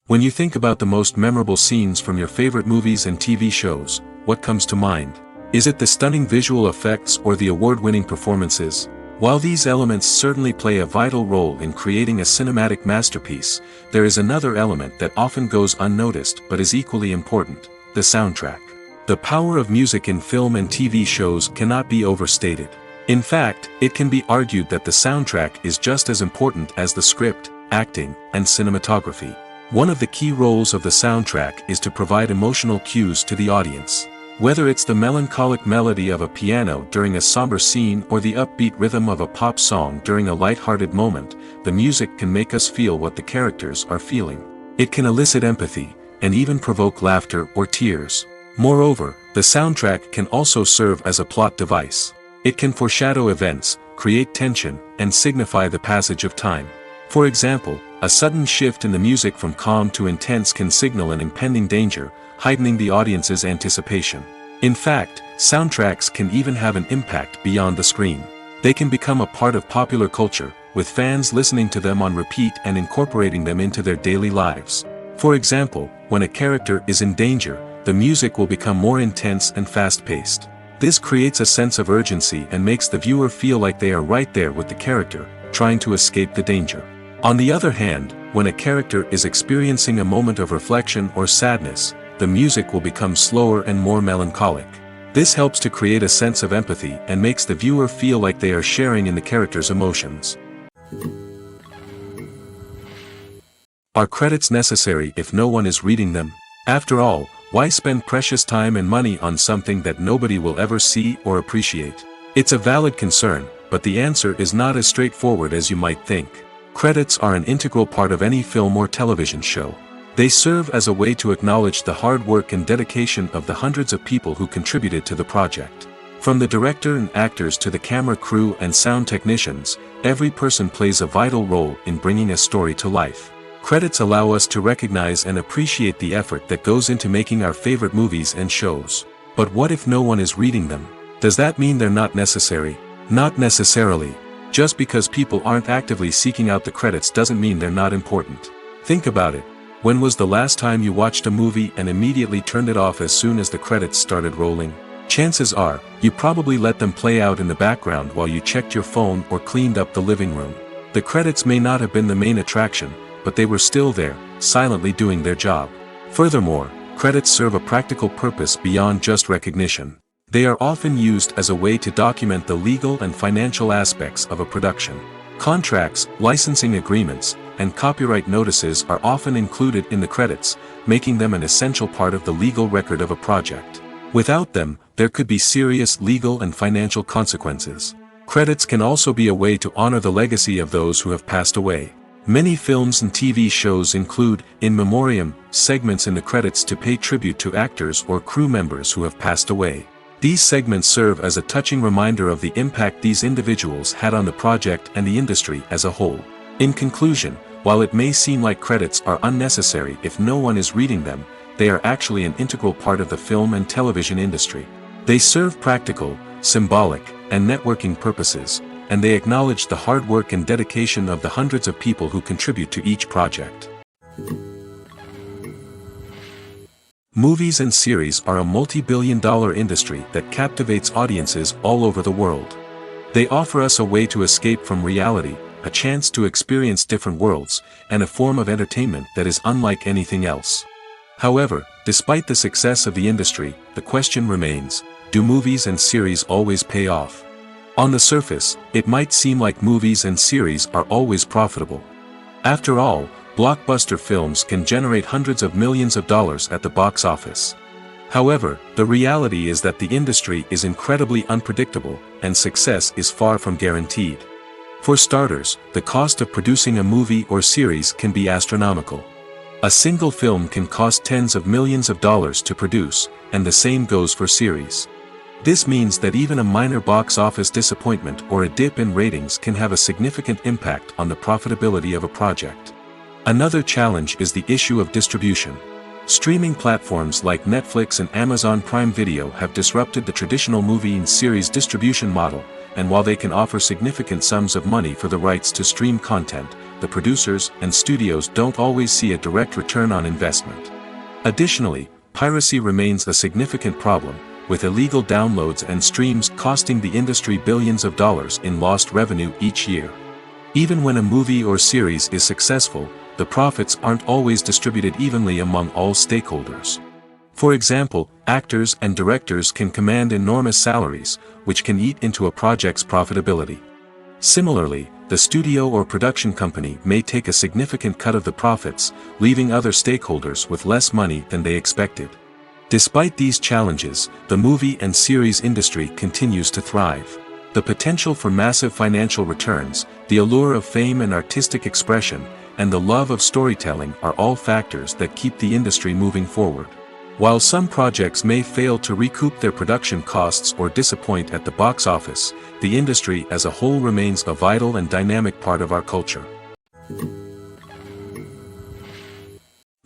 When you think about the most memorable scenes from your favorite movies and TV shows, what comes to mind? Is it the stunning visual effects or the award-winning performances? While these elements certainly play a vital role in creating a cinematic masterpiece, there is another element that often goes unnoticed but is equally important: the soundtrack. The power of music in film and TV shows cannot be overstated. In fact, it can be argued that the soundtrack is just as important as the script, acting, and cinematography. One of the key roles of the soundtrack is to provide emotional cues to the audience. Whether it's the melancholic melody of a piano during a somber scene or the upbeat rhythm of a pop song during a light-hearted moment, the music can make us feel what the characters are feeling. It can elicit empathy, and even provoke laughter or tears. Moreover, the soundtrack can also serve as a plot device. It can foreshadow events, create tension, and signify the passage of time. For example, a sudden shift in the music from calm to intense can signal an impending danger, heightening the audience's anticipation. In fact, soundtracks can even have an impact beyond the screen. They can become a part of popular culture, with fans listening to them on repeat and incorporating them into their daily lives. For example, when a character is in danger, the music will become more intense and fast-paced. This creates a sense of urgency and makes the viewer feel like they are right there with the character, trying to escape the danger. On the other hand, when a character is experiencing a moment of reflection or sadness, the music will become slower and more melancholic. This helps to create a sense of empathy and makes the viewer feel like they are sharing in the character's emotions. Are credits necessary if no one is reading them? After all, why spend precious time and money on something that nobody will ever see or appreciate? It's a valid concern, but the answer is not as straightforward as you might think. Credits are an integral part of any film or television show. They serve as a way to acknowledge the hard work and dedication of the hundreds of people who contributed to the project. From the director and actors to the camera crew and sound technicians, every person plays a vital role in bringing a story to life. Credits allow us to recognize and appreciate the effort that goes into making our favorite movies and shows. But what if no one is reading them? Does that mean they're not necessary? Not necessarily. Just because people aren't actively seeking out the credits doesn't mean they're not important. Think about it. When was the last time you watched a movie and immediately turned it off as soon as the credits started rolling? Chances are, you probably let them play out in the background while you checked your phone or cleaned up the living room. The credits may not have been the main attraction, but they were still there, silently doing their job. Furthermore, credits serve a practical purpose beyond just recognition. They are often used as a way to document the legal and financial aspects of a production. Contracts, licensing agreements, and copyright notices are often included in the credits, making them an essential part of the legal record of a project. Without them, there could be serious legal and financial consequences. Credits can also be a way to honor the legacy of those who have passed away. Many films and TV shows include, in memoriam, segments in the credits to pay tribute to actors or crew members who have passed away. These segments serve as a touching reminder of the impact these individuals had on the project and the industry as a whole. In conclusion, while it may seem like credits are unnecessary if no one is reading them, they are actually an integral part of the film and television industry. They serve practical, symbolic, and networking purposes, and they acknowledge the hard work and dedication of the hundreds of people who contribute to each project. Movies and series are a multi-billion-dollar industry that captivates audiences all over the world. They offer us a way to escape from reality, a chance to experience different worlds, and a form of entertainment that is unlike anything else. However, despite the success of the industry, the question remains, do movies and series always pay off? On the surface, it might seem like movies and series are always profitable. After all, blockbuster films can generate hundreds of millions of dollars at the box office. However, the reality is that the industry is incredibly unpredictable, and success is far from guaranteed. For starters, the cost of producing a movie or series can be astronomical. A single film can cost tens of millions of dollars to produce, and the same goes for series. This means that even a minor box office disappointment or a dip in ratings can have a significant impact on the profitability of a project. Another challenge is the issue of distribution. Streaming platforms like Netflix and Amazon Prime Video have disrupted the traditional movie and series distribution model, and while they can offer significant sums of money for the rights to stream content, the producers and studios don't always see a direct return on investment. Additionally, piracy remains a significant problem, with illegal downloads and streams costing the industry billions of dollars in lost revenue each year. Even when a movie or series is successful, the profits aren't always distributed evenly among all stakeholders. For example, actors and directors can command enormous salaries, which can eat into a project's profitability. Similarly, the studio or production company may take a significant cut of the profits, leaving other stakeholders with less money than they expected. Despite these challenges, the movie and series industry continues to thrive. The potential for massive financial returns, the allure of fame and artistic expression, and the love of storytelling are all factors that keep the industry moving forward. While some projects may fail to recoup their production costs or disappoint at the box office, the industry as a whole remains a vital and dynamic part of our culture.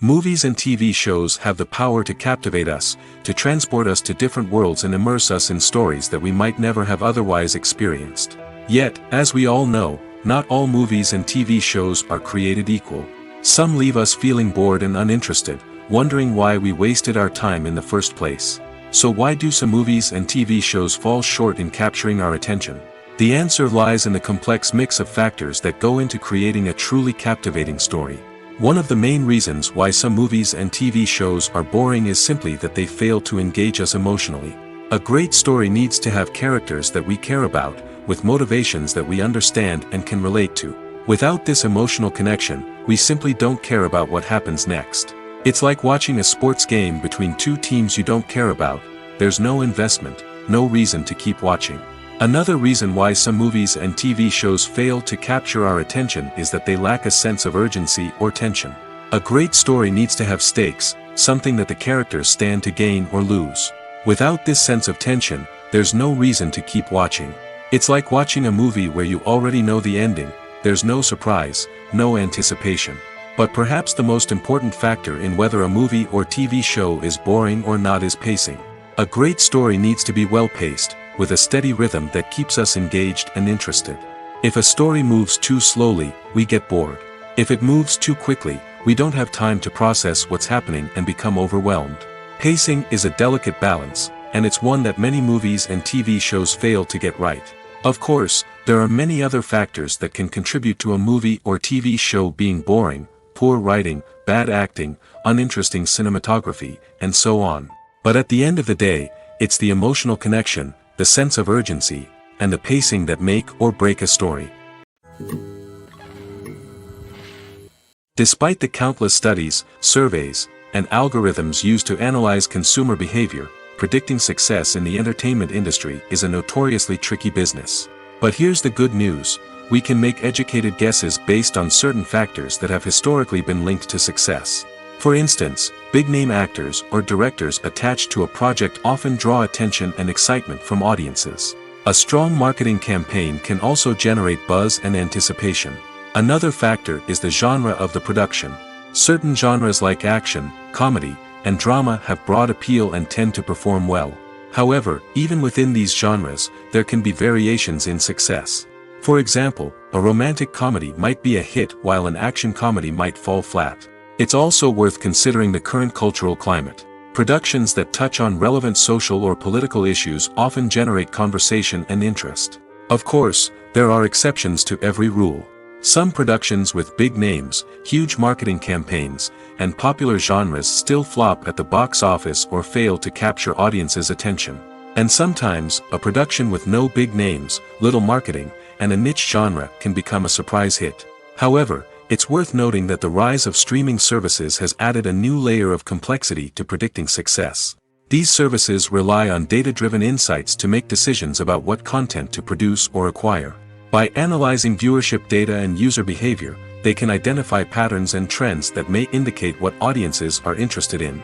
Movies and TV shows have the power to captivate us, to transport us to different worlds and immerse us in stories that we might never have otherwise experienced. Yet, as we all know, not all movies and TV shows are created equal. Some leave us feeling bored and uninterested, wondering why we wasted our time in the first place. So why do some movies and TV shows fall short in capturing our attention? The answer lies in the complex mix of factors that go into creating a truly captivating story. One of the main reasons why some movies and TV shows are boring is simply that they fail to engage us emotionally. A great story needs to have characters that we care about, with motivations that we understand and can relate to. Without this emotional connection, we simply don't care about what happens next. It's like watching a sports game between two teams you don't care about. There's no investment, no reason to keep watching. Another reason why some movies and TV shows fail to capture our attention is that they lack a sense of urgency or tension. A great story needs to have stakes, something that the characters stand to gain or lose. Without this sense of tension, there's no reason to keep watching. It's like watching a movie where you already know the ending. There's no surprise, no anticipation. But perhaps the most important factor in whether a movie or TV show is boring or not is pacing. A great story needs to be well-paced, with a steady rhythm that keeps us engaged and interested. If a story moves too slowly, we get bored. If it moves too quickly, we don't have time to process what's happening and become overwhelmed. Pacing is a delicate balance, and it's one that many movies and TV shows fail to get right. Of course, there are many other factors that can contribute to a movie or TV show being boring: poor writing, bad acting, uninteresting cinematography, and so on. But at the end of the day, it's the emotional connection, the sense of urgency, and the pacing that make or break a story. Despite the countless studies, surveys, and algorithms used to analyze consumer behavior, predicting success in the entertainment industry is a notoriously tricky business. But here's the good news: we can make educated guesses based on certain factors that have historically been linked to success. For instance, big-name actors or directors attached to a project often draw attention and excitement from audiences. A strong marketing campaign can also generate buzz and anticipation. Another factor is the genre of the production. Certain genres like action, comedy, and drama have broad appeal and tend to perform well. However, even within these genres, there can be variations in success. For example, a romantic comedy might be a hit while an action comedy might fall flat. It's also worth considering the current cultural climate. Productions that touch on relevant social or political issues often generate conversation and interest. Of course, there are exceptions to every rule. Some productions with big names, huge marketing campaigns, and popular genres still flop at the box office or fail to capture audiences' attention. And sometimes, a production with no big names, little marketing, and a niche genre can become a surprise hit. However, it's worth noting that the rise of streaming services has added a new layer of complexity to predicting success. These services rely on data-driven insights to make decisions about what content to produce or acquire. By analyzing viewership data and user behavior, they can identify patterns and trends that may indicate what audiences are interested in.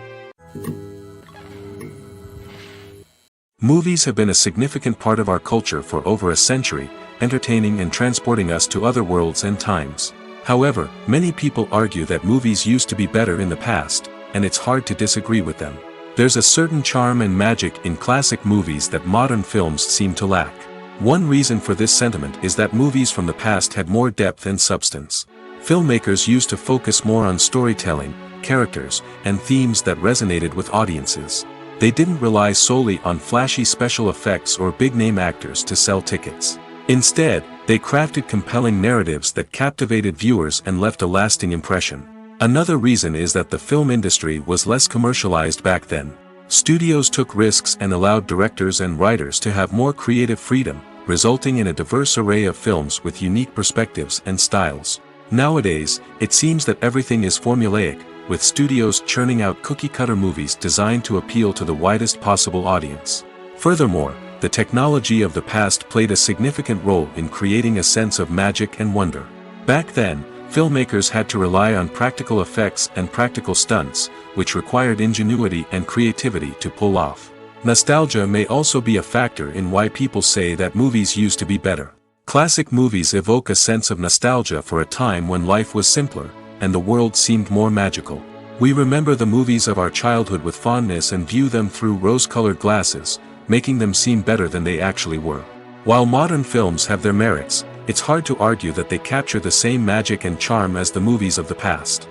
Movies have been a significant part of our culture for over a century, entertaining and transporting us to other worlds and times. However, many people argue that movies used to be better in the past, and it's hard to disagree with them. There's a certain charm and magic in classic movies that modern films seem to lack. One reason for this sentiment is that movies from the past had more depth and substance. Filmmakers used to focus more on storytelling, characters, and themes that resonated with audiences. They didn't rely solely on flashy special effects or big-name actors to sell tickets. Instead, they crafted compelling narratives that captivated viewers and left a lasting impression. Another reason is that the film industry was less commercialized back then. Studios took risks and allowed directors and writers to have more creative freedom, resulting in a diverse array of films with unique perspectives and styles. Nowadays, it seems that everything is formulaic, with studios churning out cookie-cutter movies designed to appeal to the widest possible audience. Furthermore, the technology of the past played a significant role in creating a sense of magic and wonder. Back then, filmmakers had to rely on practical effects and practical stunts, which required ingenuity and creativity to pull off. Nostalgia may also be a factor in why people say that movies used to be better. Classic movies evoke a sense of nostalgia for a time when life was simpler, and the world seemed more magical. We remember the movies of our childhood with fondness and view them through rose-colored glasses, making them seem better than they actually were. While modern films have their merits, it's hard to argue that they capture the same magic and charm as the movies of the past.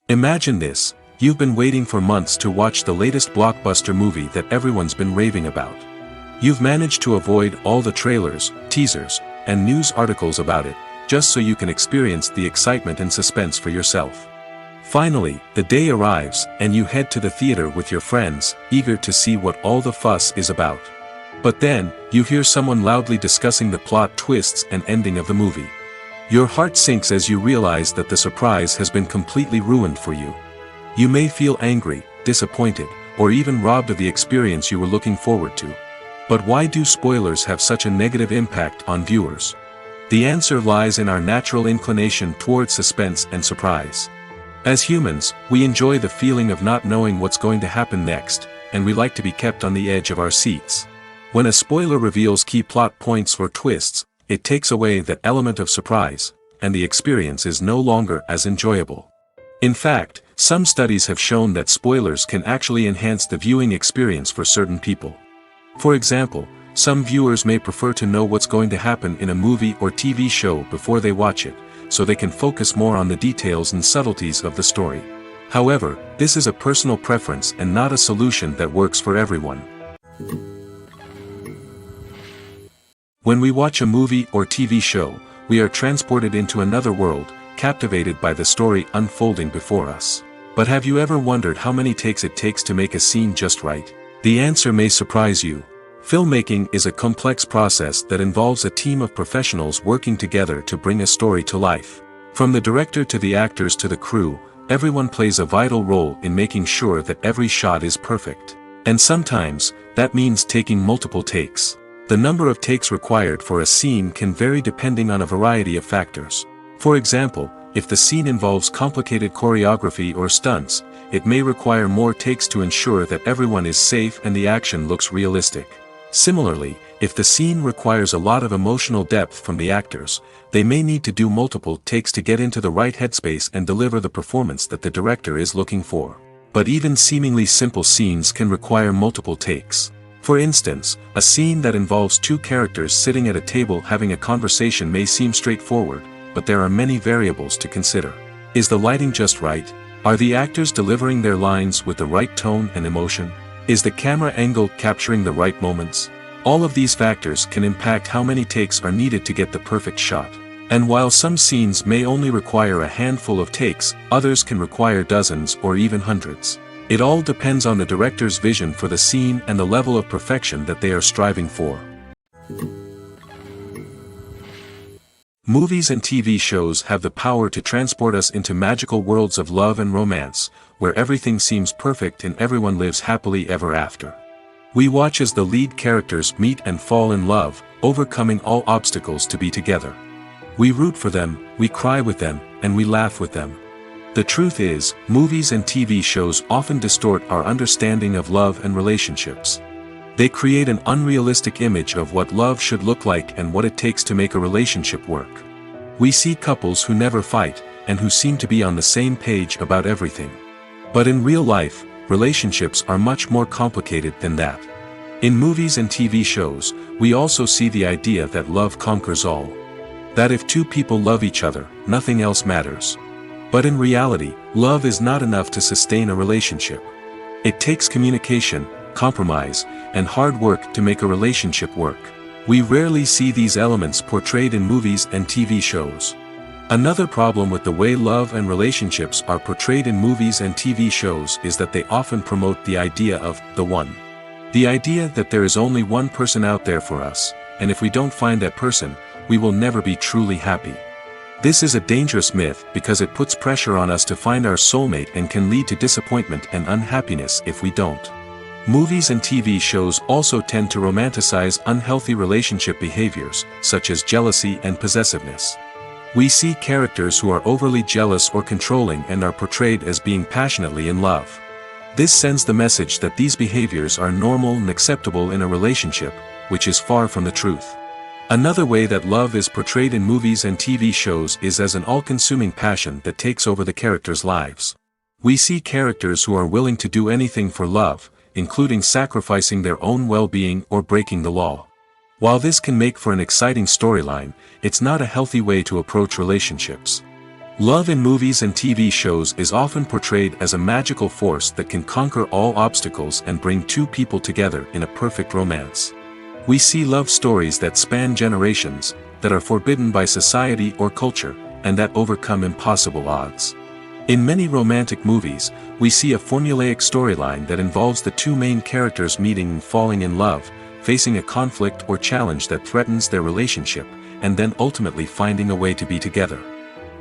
Imagine this: you've been waiting for months to watch the latest blockbuster movie that everyone's been raving about. You've managed to avoid all the trailers, teasers, and news articles about it, just so you can experience the excitement and suspense for yourself. Finally, the day arrives, and you head to the theater with your friends, eager to see what all the fuss is about. But then, you hear someone loudly discussing the plot twists and ending of the movie. Your heart sinks as you realize that the surprise has been completely ruined for you. You may feel angry, disappointed, or even robbed of the experience you were looking forward to. But why do spoilers have such a negative impact on viewers? The answer lies in our natural inclination toward suspense and surprise. As humans, we enjoy the feeling of not knowing what's going to happen next, and we like to be kept on the edge of our seats. When a spoiler reveals key plot points or twists, it takes away that element of surprise, and the experience is no longer as enjoyable. In fact, some studies have shown that spoilers can actually enhance the viewing experience for certain people. For example, some viewers may prefer to know what's going to happen in a movie or TV show before they watch it, so they can focus more on the details and subtleties of the story. However, this is a personal preference and not a solution that works for everyone. When we watch a movie or TV show, we are transported into another world, captivated by the story unfolding before us. But have you ever wondered how many takes it takes to make a scene just right? The answer may surprise you. Filmmaking is a complex process that involves a team of professionals working together to bring a story to life. From the director to the actors to the crew, everyone plays a vital role in making sure that every shot is perfect. And sometimes, that means taking multiple takes. The number of takes required for a scene can vary depending on a variety of factors. For example, if the scene involves complicated choreography or stunts, it may require more takes to ensure that everyone is safe and the action looks realistic. Similarly, if the scene requires a lot of emotional depth from the actors, they may need to do multiple takes to get into the right headspace and deliver the performance that the director is looking for. But even seemingly simple scenes can require multiple takes. For instance, a scene that involves two characters sitting at a table having a conversation may seem straightforward, but there are many variables to consider. Is the lighting just right? Are the actors delivering their lines with the right tone and emotion? Is the camera angle capturing the right moments? All of these factors can impact how many takes are needed to get the perfect shot. And while some scenes may only require a handful of takes, others can require dozens or even hundreds. It all depends on the director's vision for the scene and the level of perfection that they are striving for. Movies and TV shows have the power to transport us into magical worlds of love and romance, where everything seems perfect and everyone lives happily ever after. We watch as the lead characters meet and fall in love, overcoming all obstacles to be together. We root for them, we cry with them, and we laugh with them. The truth is, movies and TV shows often distort our understanding of love and relationships. They create an unrealistic image of what love should look like and what it takes to make a relationship work. We see couples who never fight, and who seem to be on the same page about everything. But in real life, relationships are much more complicated than that. In movies and TV shows, we also see the idea that love conquers all. That if two people love each other, nothing else matters. But in reality, love is not enough to sustain a relationship. It takes communication, compromise, and hard work to make a relationship work. We rarely see these elements portrayed in movies and TV shows. Another problem with the way love and relationships are portrayed in movies and TV shows is that they often promote the idea of the one. The idea that there is only one person out there for us, and if we don't find that person, we will never be truly happy. This is a dangerous myth because it puts pressure on us to find our soulmate and can lead to disappointment and unhappiness if we don't. Movies and TV shows also tend to romanticize unhealthy relationship behaviors, such as jealousy and possessiveness. We see characters who are overly jealous or controlling and are portrayed as being passionately in love. This sends the message that these behaviors are normal and acceptable in a relationship, which is far from the truth. Another way that love is portrayed in movies and TV shows is as an all-consuming passion that takes over the characters' lives. We see characters who are willing to do anything for love, including sacrificing their own well-being or breaking the law. While this can make for an exciting storyline, it's not a healthy way to approach relationships. Love in movies and TV shows is often portrayed as a magical force that can conquer all obstacles and bring two people together in a perfect romance. We see love stories that span generations, that are forbidden by society or culture, and that overcome impossible odds. In many romantic movies, we see a formulaic storyline that involves the two main characters meeting and falling in love, facing a conflict or challenge that threatens their relationship, and then ultimately finding a way to be together.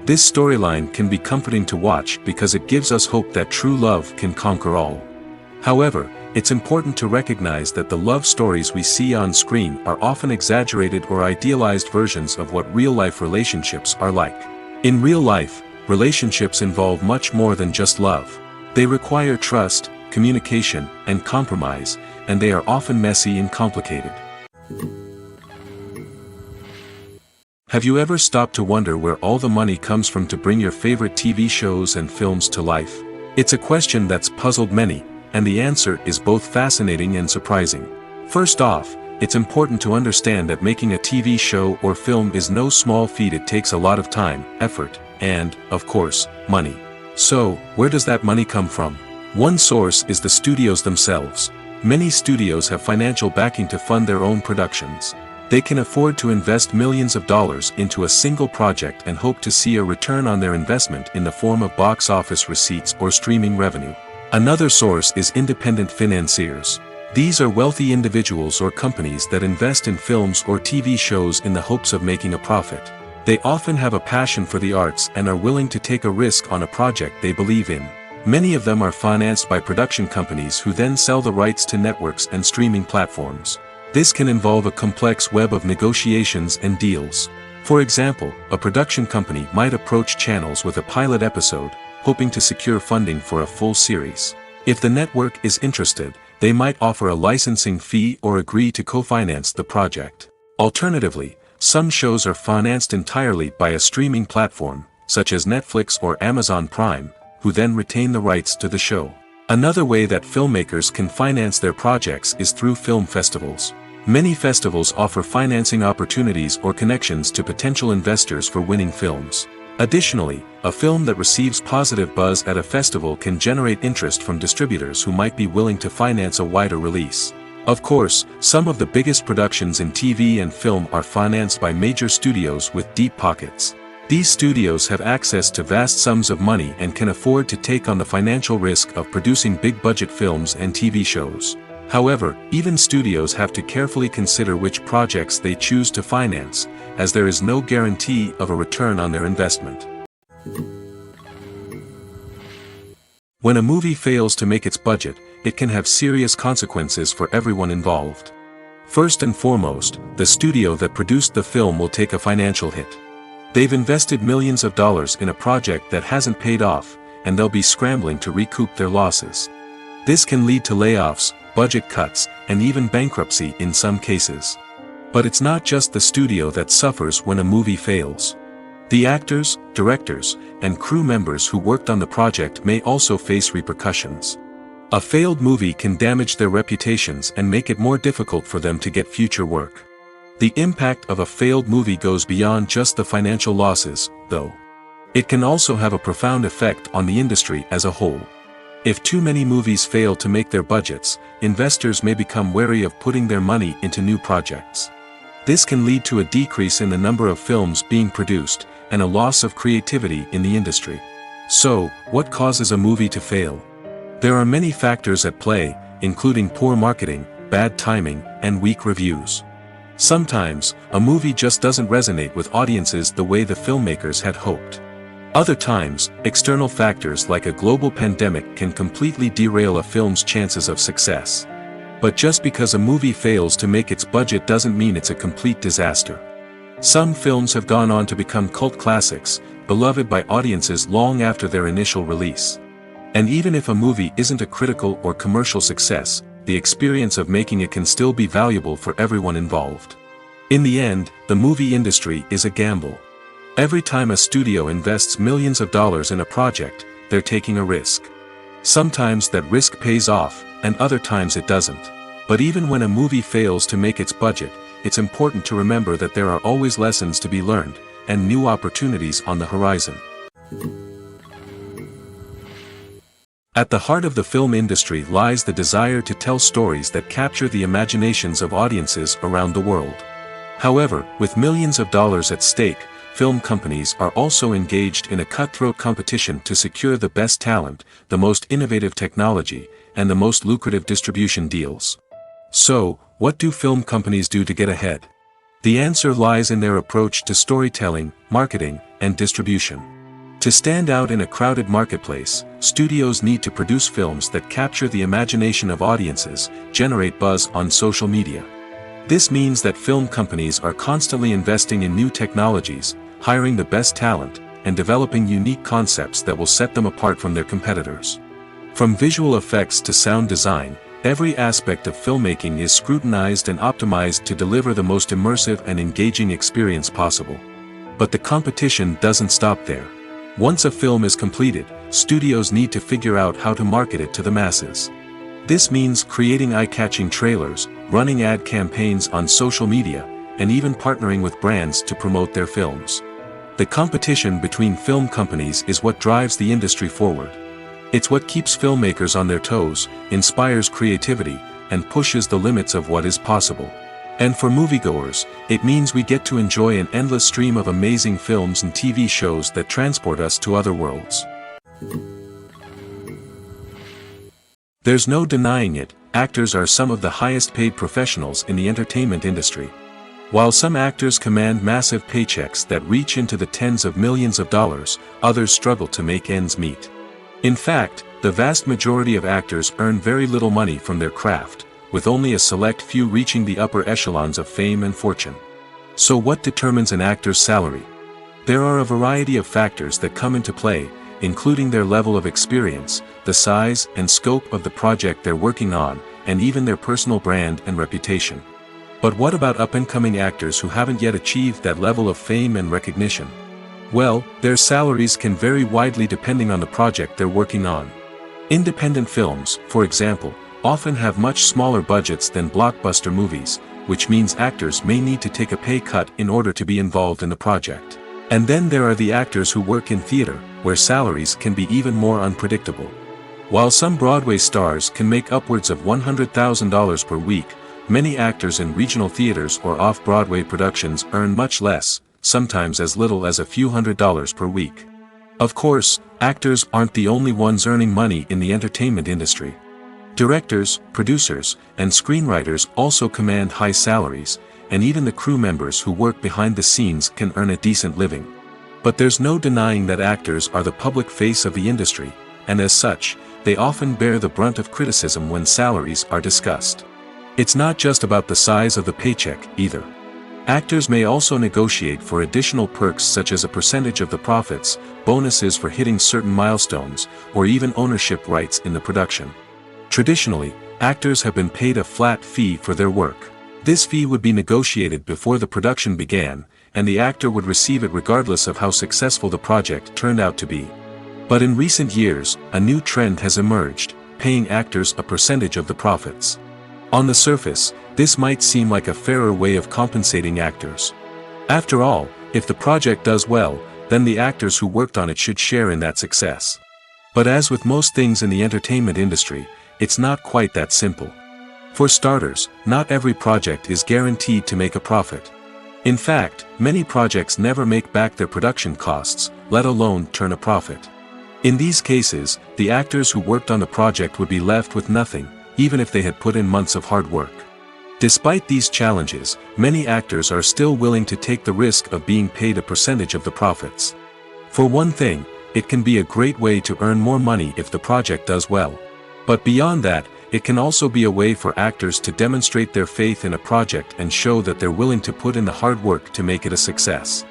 This storyline can be comforting to watch because it gives us hope that true love can conquer all. However, it's important to recognize that the love stories we see on screen are often exaggerated or idealized versions of what real-life relationships are like. In real life, relationships involve much more than just love. They require trust, communication, and compromise, and they are often messy and complicated. Have you ever stopped to wonder where all the money comes from to bring your favorite TV shows and films to life? It's a question that's puzzled many, and the answer is both fascinating and surprising. First off, it's important to understand that making a TV show or film is no small feat. It takes a lot of time, effort, and, of course, money. So, where does that money come from? One source is the studios themselves. Many studios have financial backing to fund their own productions. They can afford to invest millions of dollars into a single project and hope to see a return on their investment in the form of box office receipts or streaming revenue. Another source is independent financiers. These are wealthy individuals or companies that invest in films or TV shows in the hopes of making a profit. They often have a passion for the arts and are willing to take a risk on a project they believe in. Many of them are financed by production companies who then sell the rights to networks and streaming platforms. This can involve a complex web of negotiations and deals. For example, a production company might approach channels with a pilot episode, hoping to secure funding for a full series. If the network is interested, they might offer a licensing fee or agree to co-finance the project. Alternatively, some shows are financed entirely by a streaming platform, such as Netflix or Amazon Prime, who then retain the rights to the show. Another way that filmmakers can finance their projects is through film festivals. Many festivals offer financing opportunities or connections to potential investors for winning films. Additionally, a film that receives positive buzz at a festival can generate interest from distributors who might be willing to finance a wider release. Of course, some of the biggest productions in TV and film are financed by major studios with deep pockets. These studios have access to vast sums of money and can afford to take on the financial risk of producing big-budget films and TV shows. However, even studios have to carefully consider which projects they choose to finance, as there is no guarantee of a return on their investment. When a movie fails to make its budget, it can have serious consequences for everyone involved. First and foremost, the studio that produced the film will take a financial hit. They've invested millions of dollars in a project that hasn't paid off, and they'll be scrambling to recoup their losses. This can lead to layoffs, budget cuts, and even bankruptcy in some cases. But it's not just the studio that suffers when a movie fails. The actors, directors, and crew members who worked on the project may also face repercussions. A failed movie can damage their reputations and make it more difficult for them to get future work. The impact of a failed movie goes beyond just the financial losses, though. It can also have a profound effect on the industry as a whole. If too many movies fail to make their budgets, investors may become wary of putting their money into new projects. This can lead to a decrease in the number of films being produced, and a loss of creativity in the industry. So, what causes a movie to fail? There are many factors at play, including poor marketing, bad timing, and weak reviews. Sometimes, a movie just doesn't resonate with audiences the way the filmmakers had hoped. Other times, external factors like a global pandemic can completely derail a film's chances of success. But just because a movie fails to make its budget doesn't mean it's a complete disaster. Some films have gone on to become cult classics, beloved by audiences long after their initial release. And even if a movie isn't a critical or commercial success, the experience of making it can still be valuable for everyone involved. In the end, the movie industry is a gamble. Every time a studio invests millions of dollars in a project, they're taking a risk. Sometimes that risk pays off, and other times it doesn't. But even when a movie fails to make its budget, it's important to remember that there are always lessons to be learned, and new opportunities on the horizon. At the heart of the film industry lies the desire to tell stories that capture the imaginations of audiences around the world. However, with millions of dollars at stake, film companies are also engaged in a cutthroat competition to secure the best talent, the most innovative technology, and the most lucrative distribution deals. So, what do film companies do to get ahead? The answer lies in their approach to storytelling, marketing, and distribution. To stand out in a crowded marketplace, studios need to produce films that capture the imagination of audiences, generate buzz on social media. This means that film companies are constantly investing in new technologies, hiring the best talent, and developing unique concepts that will set them apart from their competitors. From visual effects to sound design, every aspect of filmmaking is scrutinized and optimized to deliver the most immersive and engaging experience possible. But the competition doesn't stop there. Once a film is completed, studios need to figure out how to market it to the masses. This means creating eye-catching trailers, running ad campaigns on social media, and even partnering with brands to promote their films. The competition between film companies is what drives the industry forward. It's what keeps filmmakers on their toes, inspires creativity, and pushes the limits of what is possible. And for moviegoers, it means we get to enjoy an endless stream of amazing films and TV shows that transport us to other worlds. There's no denying it, actors are some of the highest paid professionals in the entertainment industry. While some actors command massive paychecks that reach into the tens of millions of dollars, others struggle to make ends meet. In fact, the vast majority of actors earn very little money from their craft, with only a select few reaching the upper echelons of fame and fortune. So what determines an actor's salary? There are a variety of factors that come into play, including their level of experience, the size and scope of the project they're working on, and even their personal brand and reputation. But what about up-and-coming actors who haven't yet achieved that level of fame and recognition? Well, their salaries can vary widely depending on the project they're working on. Independent films, for example, often have much smaller budgets than blockbuster movies, which means actors may need to take a pay cut in order to be involved in the project. And then there are the actors who work in theater, where salaries can be even more unpredictable. While some Broadway stars can make upwards of $100,000 per week, many actors in regional theaters or off-Broadway productions earn much less, sometimes as little as a few $100s per week. Of course, actors aren't the only ones earning money in the entertainment industry. Directors, producers, and screenwriters also command high salaries, and even the crew members who work behind the scenes can earn a decent living. But there's no denying that actors are the public face of the industry, and as such, they often bear the brunt of criticism when salaries are discussed. It's not just about the size of the paycheck, either. Actors may also negotiate for additional perks such as a percentage of the profits, bonuses for hitting certain milestones, or even ownership rights in the production. Traditionally, actors have been paid a flat fee for their work. This fee would be negotiated before the production began, and the actor would receive it regardless of how successful the project turned out to be. But in recent years, a new trend has emerged, paying actors a percentage of the profits. On the surface, this might seem like a fairer way of compensating actors. After all, if the project does well, then the actors who worked on it should share in that success. But as with most things in the entertainment industry, it's not quite that simple. For starters, not every project is guaranteed to make a profit. In fact, many projects never make back their production costs, let alone turn a profit. In these cases, the actors who worked on the project would be left with nothing, even if they had put in months of hard work. Despite these challenges, many actors are still willing to take the risk of being paid a percentage of the profits. For one thing, it can be a great way to earn more money if the project does well. But beyond that, it can also be a way for actors to demonstrate their faith in a project and show that they're willing to put in the hard work to make it a success.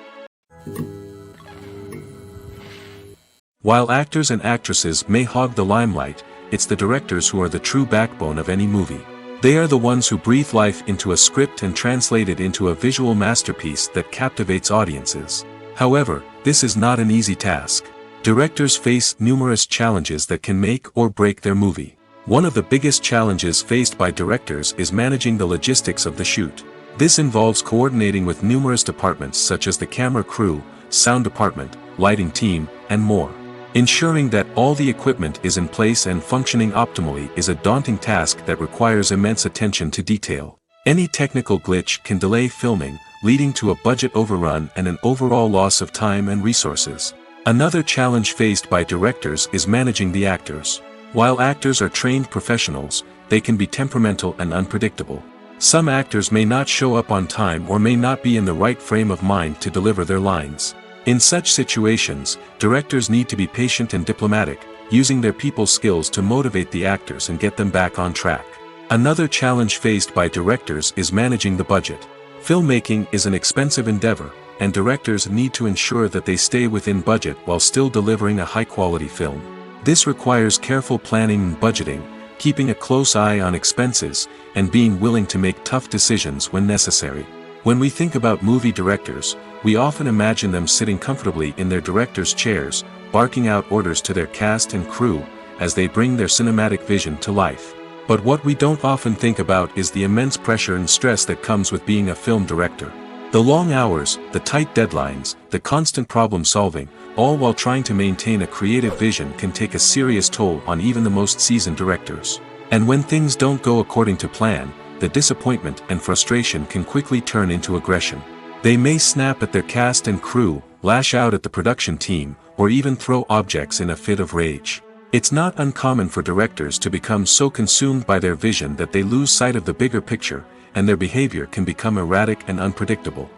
While actors and actresses may hog the limelight, it's the directors who are the true backbone of any movie. They are the ones who breathe life into a script and translate it into a visual masterpiece that captivates audiences. However, this is not an easy task. Directors face numerous challenges that can make or break their movie. One of the biggest challenges faced by directors is managing the logistics of the shoot. This involves coordinating with numerous departments such as the camera crew, sound department, lighting team, and more. Ensuring that all the equipment is in place and functioning optimally is a daunting task that requires immense attention to detail. Any technical glitch can delay filming, leading to a budget overrun and an overall loss of time and resources. Another challenge faced by directors is managing the actors. While actors are trained professionals, they can be temperamental and unpredictable. Some actors may not show up on time or may not be in the right frame of mind to deliver their lines. In such situations, directors need to be patient and diplomatic, using their people skills to motivate the actors and get them back on track. Another challenge faced by directors is managing the budget. Filmmaking is an expensive endeavor, and directors need to ensure that they stay within budget while still delivering a high-quality film. This requires careful planning and budgeting, keeping a close eye on expenses, and being willing to make tough decisions when necessary. When we think about movie directors, we often imagine them sitting comfortably in their director's chairs, barking out orders to their cast and crew, as they bring their cinematic vision to life. But what we don't often think about is the immense pressure and stress that comes with being a film director. The long hours, the tight deadlines, the constant problem solving, all while trying to maintain a creative vision can take a serious toll on even the most seasoned directors. And when things don't go according to plan, the disappointment and frustration can quickly turn into aggression. They may snap at their cast and crew, lash out at the production team, or even throw objects in a fit of rage. It's not uncommon for directors to become so consumed by their vision that they lose sight of the bigger picture, and their behavior can become erratic and unpredictable.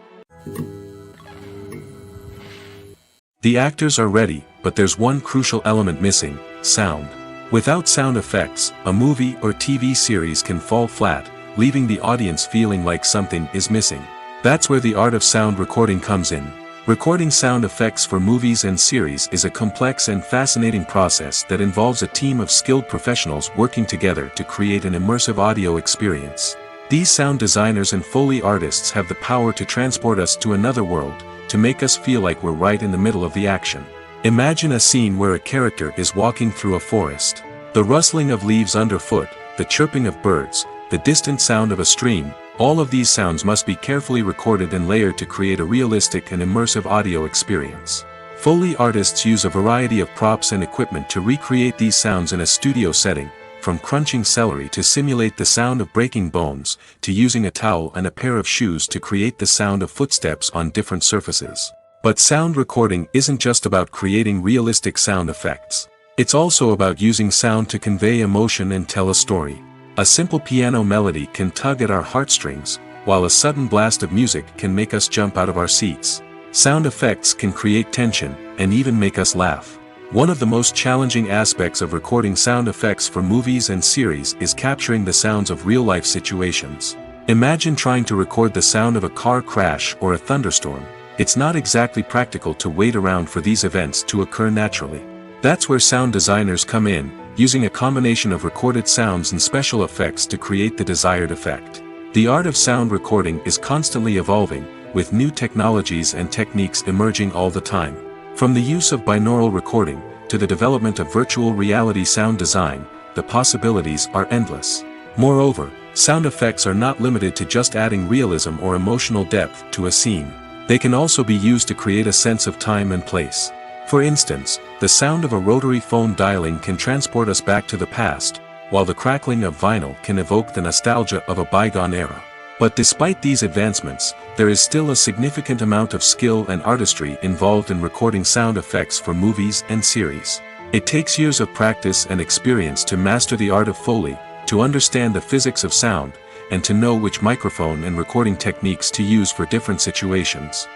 The actors are ready, but there's one crucial element missing: sound. Without sound effects, a movie or TV series can fall flat, leaving the audience feeling like something is missing. That's where the art of sound recording comes in. Recording sound effects for movies and series is a complex and fascinating process that involves a team of skilled professionals working together to create an immersive audio experience. These sound designers and Foley artists have the power to transport us to another world, to make us feel like we're right in the middle of the action. Imagine a scene where a character is walking through a forest. The rustling of leaves underfoot, the chirping of birds, the distant sound of a stream, all of these sounds must be carefully recorded and layered to create a realistic and immersive audio experience. Foley artists use a variety of props and equipment to recreate these sounds in a studio setting, from crunching celery to simulate the sound of breaking bones, to using a towel and a pair of shoes to create the sound of footsteps on different surfaces. But sound recording isn't just about creating realistic sound effects. It's also about using sound to convey emotion and tell a story. A simple piano melody can tug at our heartstrings, while a sudden blast of music can make us jump out of our seats. Sound effects can create tension, and even make us laugh. One of the most challenging aspects of recording sound effects for movies and series is capturing the sounds of real-life situations. Imagine trying to record the sound of a car crash or a thunderstorm. It's not exactly practical to wait around for these events to occur naturally. That's where sound designers come in, using a combination of recorded sounds and special effects to create the desired effect. The art of sound recording is constantly evolving, with new technologies and techniques emerging all the time. From the use of binaural recording, to the development of virtual reality sound design, the possibilities are endless. Moreover, sound effects are not limited to just adding realism or emotional depth to a scene. They can also be used to create a sense of time and place. For instance, the sound of a rotary phone dialing can transport us back to the past, while the crackling of vinyl can evoke the nostalgia of a bygone era. But despite these advancements, there is still a significant amount of skill and artistry involved in recording sound effects for movies and series. It takes years of practice and experience to master the art of Foley, to understand the physics of sound, and to know which microphone and recording techniques to use for different situations.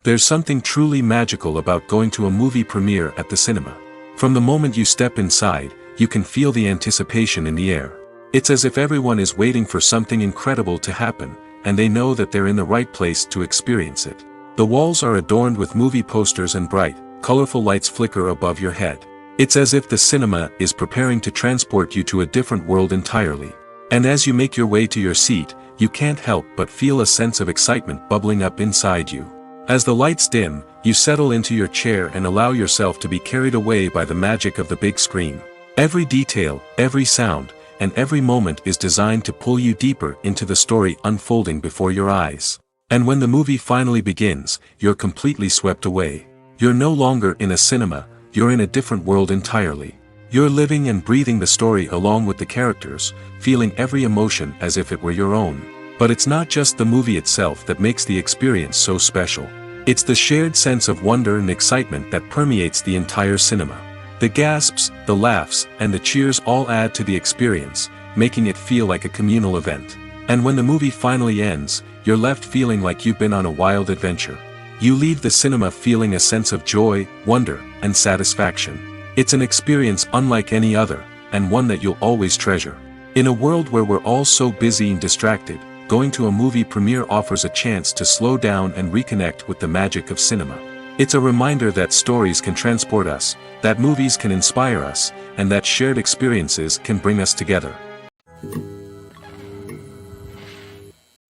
There's something truly magical about going to a movie premiere at the cinema. From the moment you step inside, you can feel the anticipation in the air. It's as if everyone is waiting for something incredible to happen, and they know that they're in the right place to experience it. The walls are adorned with movie posters and bright, colorful lights flicker above your head. It's as if the cinema is preparing to transport you to a different world entirely. And as you make your way to your seat, you can't help but feel a sense of excitement bubbling up inside you. As the lights dim, you settle into your chair and allow yourself to be carried away by the magic of the big screen. Every detail, every sound, and every moment is designed to pull you deeper into the story unfolding before your eyes. And when the movie finally begins, you're completely swept away. You're no longer in a cinema, you're in a different world entirely. You're living and breathing the story along with the characters, feeling every emotion as if it were your own. But it's not just the movie itself that makes the experience so special. It's the shared sense of wonder and excitement that permeates the entire cinema. The gasps, the laughs, and the cheers all add to the experience, making it feel like a communal event. And when the movie finally ends, you're left feeling like you've been on a wild adventure. You leave the cinema feeling a sense of joy, wonder, and satisfaction. It's an experience unlike any other, and one that you'll always treasure. In a world where we're all so busy and distracted, going to a movie premiere offers a chance to slow down and reconnect with the magic of cinema. It's a reminder that stories can transport us, that movies can inspire us, and that shared experiences can bring us together.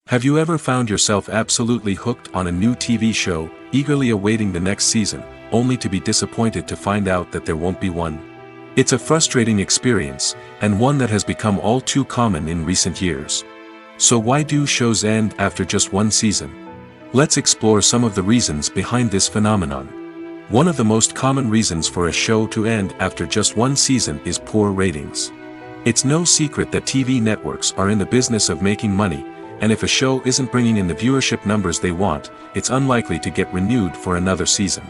Have you ever found yourself absolutely hooked on a new TV show, eagerly awaiting the next season, only to be disappointed to find out that there won't be one? It's a frustrating experience, and one that has become all too common in recent years. So why do shows end after just one season? Let's explore some of the reasons behind this phenomenon. One of the most common reasons for a show to end after just one season is poor ratings. It's no secret that TV networks are in the business of making money, and if a show isn't bringing in the viewership numbers they want, it's unlikely to get renewed for another season.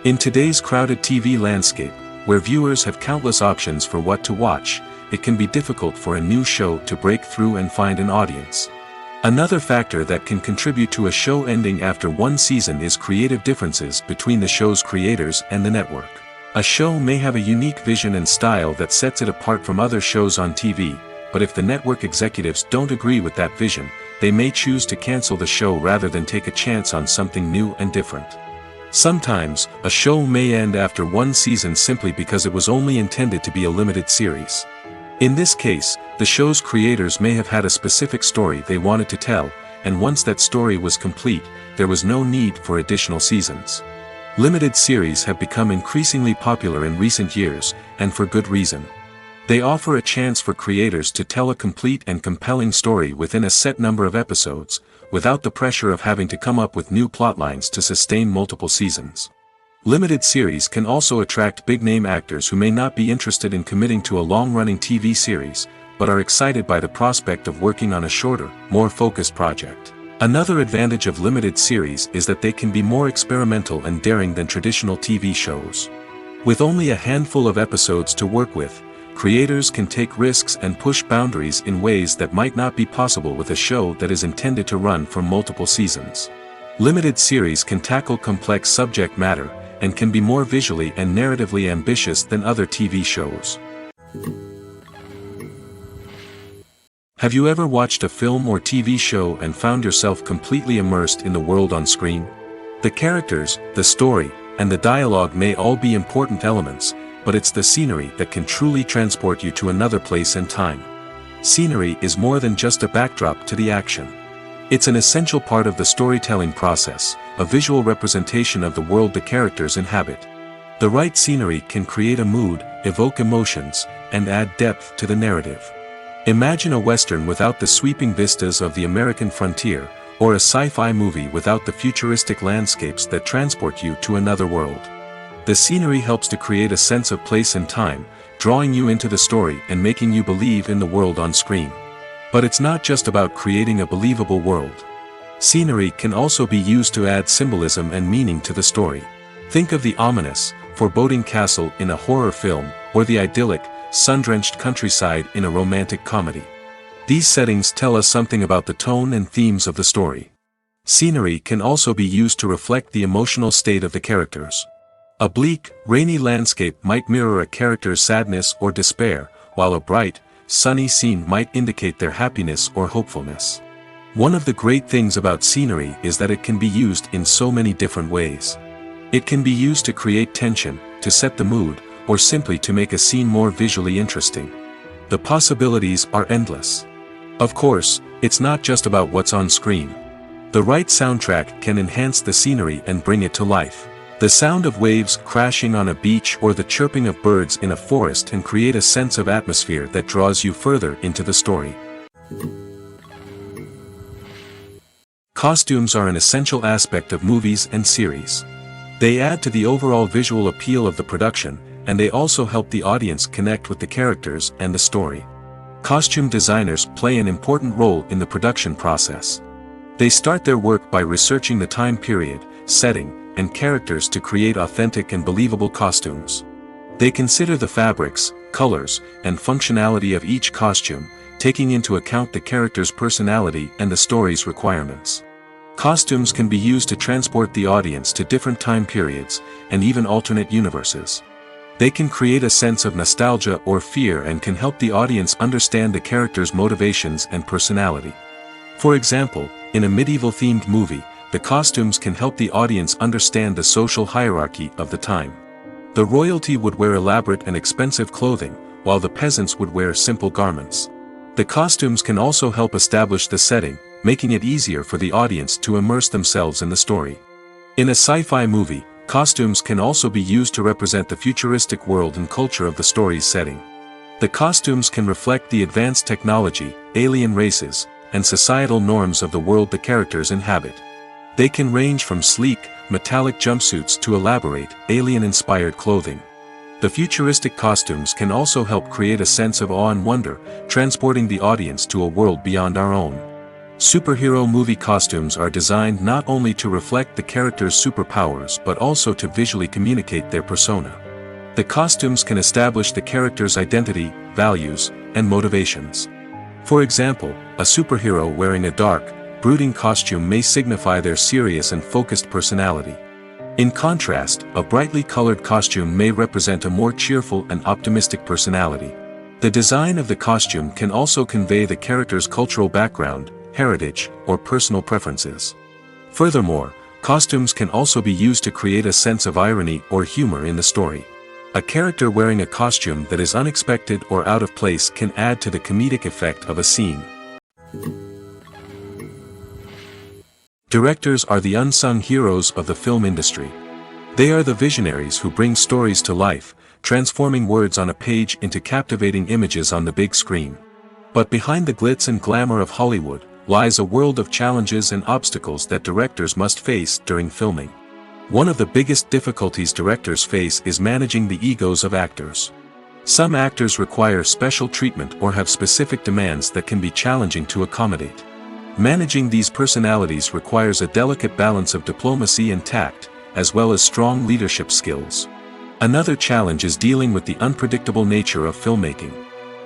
In today's crowded TV landscape, where viewers have countless options for what to watch, it can be difficult for a new show to break through and find an audience. Another factor that can contribute to a show ending after one season is creative differences between the show's creators and the network. A show may have a unique vision and style that sets it apart from other shows on TV, but if the network executives don't agree with that vision, they may choose to cancel the show rather than take a chance on something new and different. Sometimes, a show may end after one season simply because it was only intended to be a limited series. In this case, the show's creators may have had a specific story they wanted to tell, and once that story was complete, there was no need for additional seasons. Limited series have become increasingly popular in recent years, and for good reason. They offer a chance for creators to tell a complete and compelling story within a set number of episodes, without the pressure of having to come up with new plotlines to sustain multiple seasons. Limited series can also attract big-name actors who may not be interested in committing to a long-running TV series, but are excited by the prospect of working on a shorter, more focused project. Another advantage of limited series is that they can be more experimental and daring than traditional TV shows. With only a handful of episodes to work with, creators can take risks and push boundaries in ways that might not be possible with a show that is intended to run for multiple seasons. Limited series can tackle complex subject matter, and can be more visually and narratively ambitious than other TV shows. Have you ever watched a film or TV show and found yourself completely immersed in the world on screen? The characters, the story, and the dialogue may all be important elements, but it's the scenery that can truly transport you to another place and time. Scenery is more than just a backdrop to the action. It's an essential part of the storytelling process, a visual representation of the world the characters inhabit. The right scenery can create a mood, evoke emotions, and add depth to the narrative. Imagine a Western without the sweeping vistas of the American frontier, or a sci-fi movie without the futuristic landscapes that transport you to another world. The scenery helps to create a sense of place and time, drawing you into the story and making you believe in the world on screen. But it's not just about creating a believable world. Scenery can also be used to add symbolism and meaning to the story. Think of the ominous, foreboding castle in a horror film, or the idyllic, sun-drenched countryside in a romantic comedy. These settings tell us something about the tone and themes of the story. Scenery can also be used to reflect the emotional state of the characters. A bleak, rainy landscape might mirror a character's sadness or despair, while a bright, sunny scene might indicate their happiness or hopefulness. One of the great things about scenery is that it can be used in so many different ways. It can be used to create tension, to set the mood, or simply to make a scene more visually interesting. The possibilities are endless. Of course, it's not just about what's on screen. The right soundtrack can enhance the scenery and bring it to life. The sound of waves crashing on a beach or the chirping of birds in a forest can create a sense of atmosphere that draws you further into the story. Costumes are an essential aspect of movies and series. They add to the overall visual appeal of the production, and they also help the audience connect with the characters and the story. Costume designers play an important role in the production process. They start their work by researching the time period, setting, and characters to create authentic and believable costumes. They consider the fabrics, colors, and functionality of each costume, taking into account the character's personality and the story's requirements. Costumes can be used to transport the audience to different time periods, and even alternate universes. They can create a sense of nostalgia or fear and can help the audience understand the character's motivations and personality. For example, in a medieval-themed movie, the costumes can help the audience understand the social hierarchy of the time. The royalty would wear elaborate and expensive clothing, while the peasants would wear simple garments. The costumes can also help establish the setting, making it easier for the audience to immerse themselves in the story. In a sci-fi movie, costumes can also be used to represent the futuristic world and culture of the story's setting. The costumes can reflect the advanced technology, alien races, and societal norms of the world the characters inhabit. They can range from sleek, metallic jumpsuits to elaborate, alien-inspired clothing. The futuristic costumes can also help create a sense of awe and wonder, transporting the audience to a world beyond our own. Superhero movie costumes are designed not only to reflect the character's superpowers but also to visually communicate their persona. The costumes can establish the character's identity, values, and motivations. For example, a superhero wearing a dark, brooding costume may signify their serious and focused personality. In contrast, a brightly colored costume may represent a more cheerful and optimistic personality. The design of the costume can also convey the character's cultural background, heritage, or personal preferences. Furthermore, costumes can also be used to create a sense of irony or humor in the story. A character wearing a costume that is unexpected or out of place can add to the comedic effect of a scene. Directors are the unsung heroes of the film industry. They are the visionaries who bring stories to life, transforming words on a page into captivating images on the big screen. But behind the glitz and glamour of Hollywood lies a world of challenges and obstacles that directors must face during filming. One of the biggest difficulties directors face is managing the egos of actors. Some actors require special treatment or have specific demands that can be challenging to accommodate. Managing these personalities requires a delicate balance of diplomacy and tact, as well as strong leadership skills. Another challenge is dealing with the unpredictable nature of filmmaking.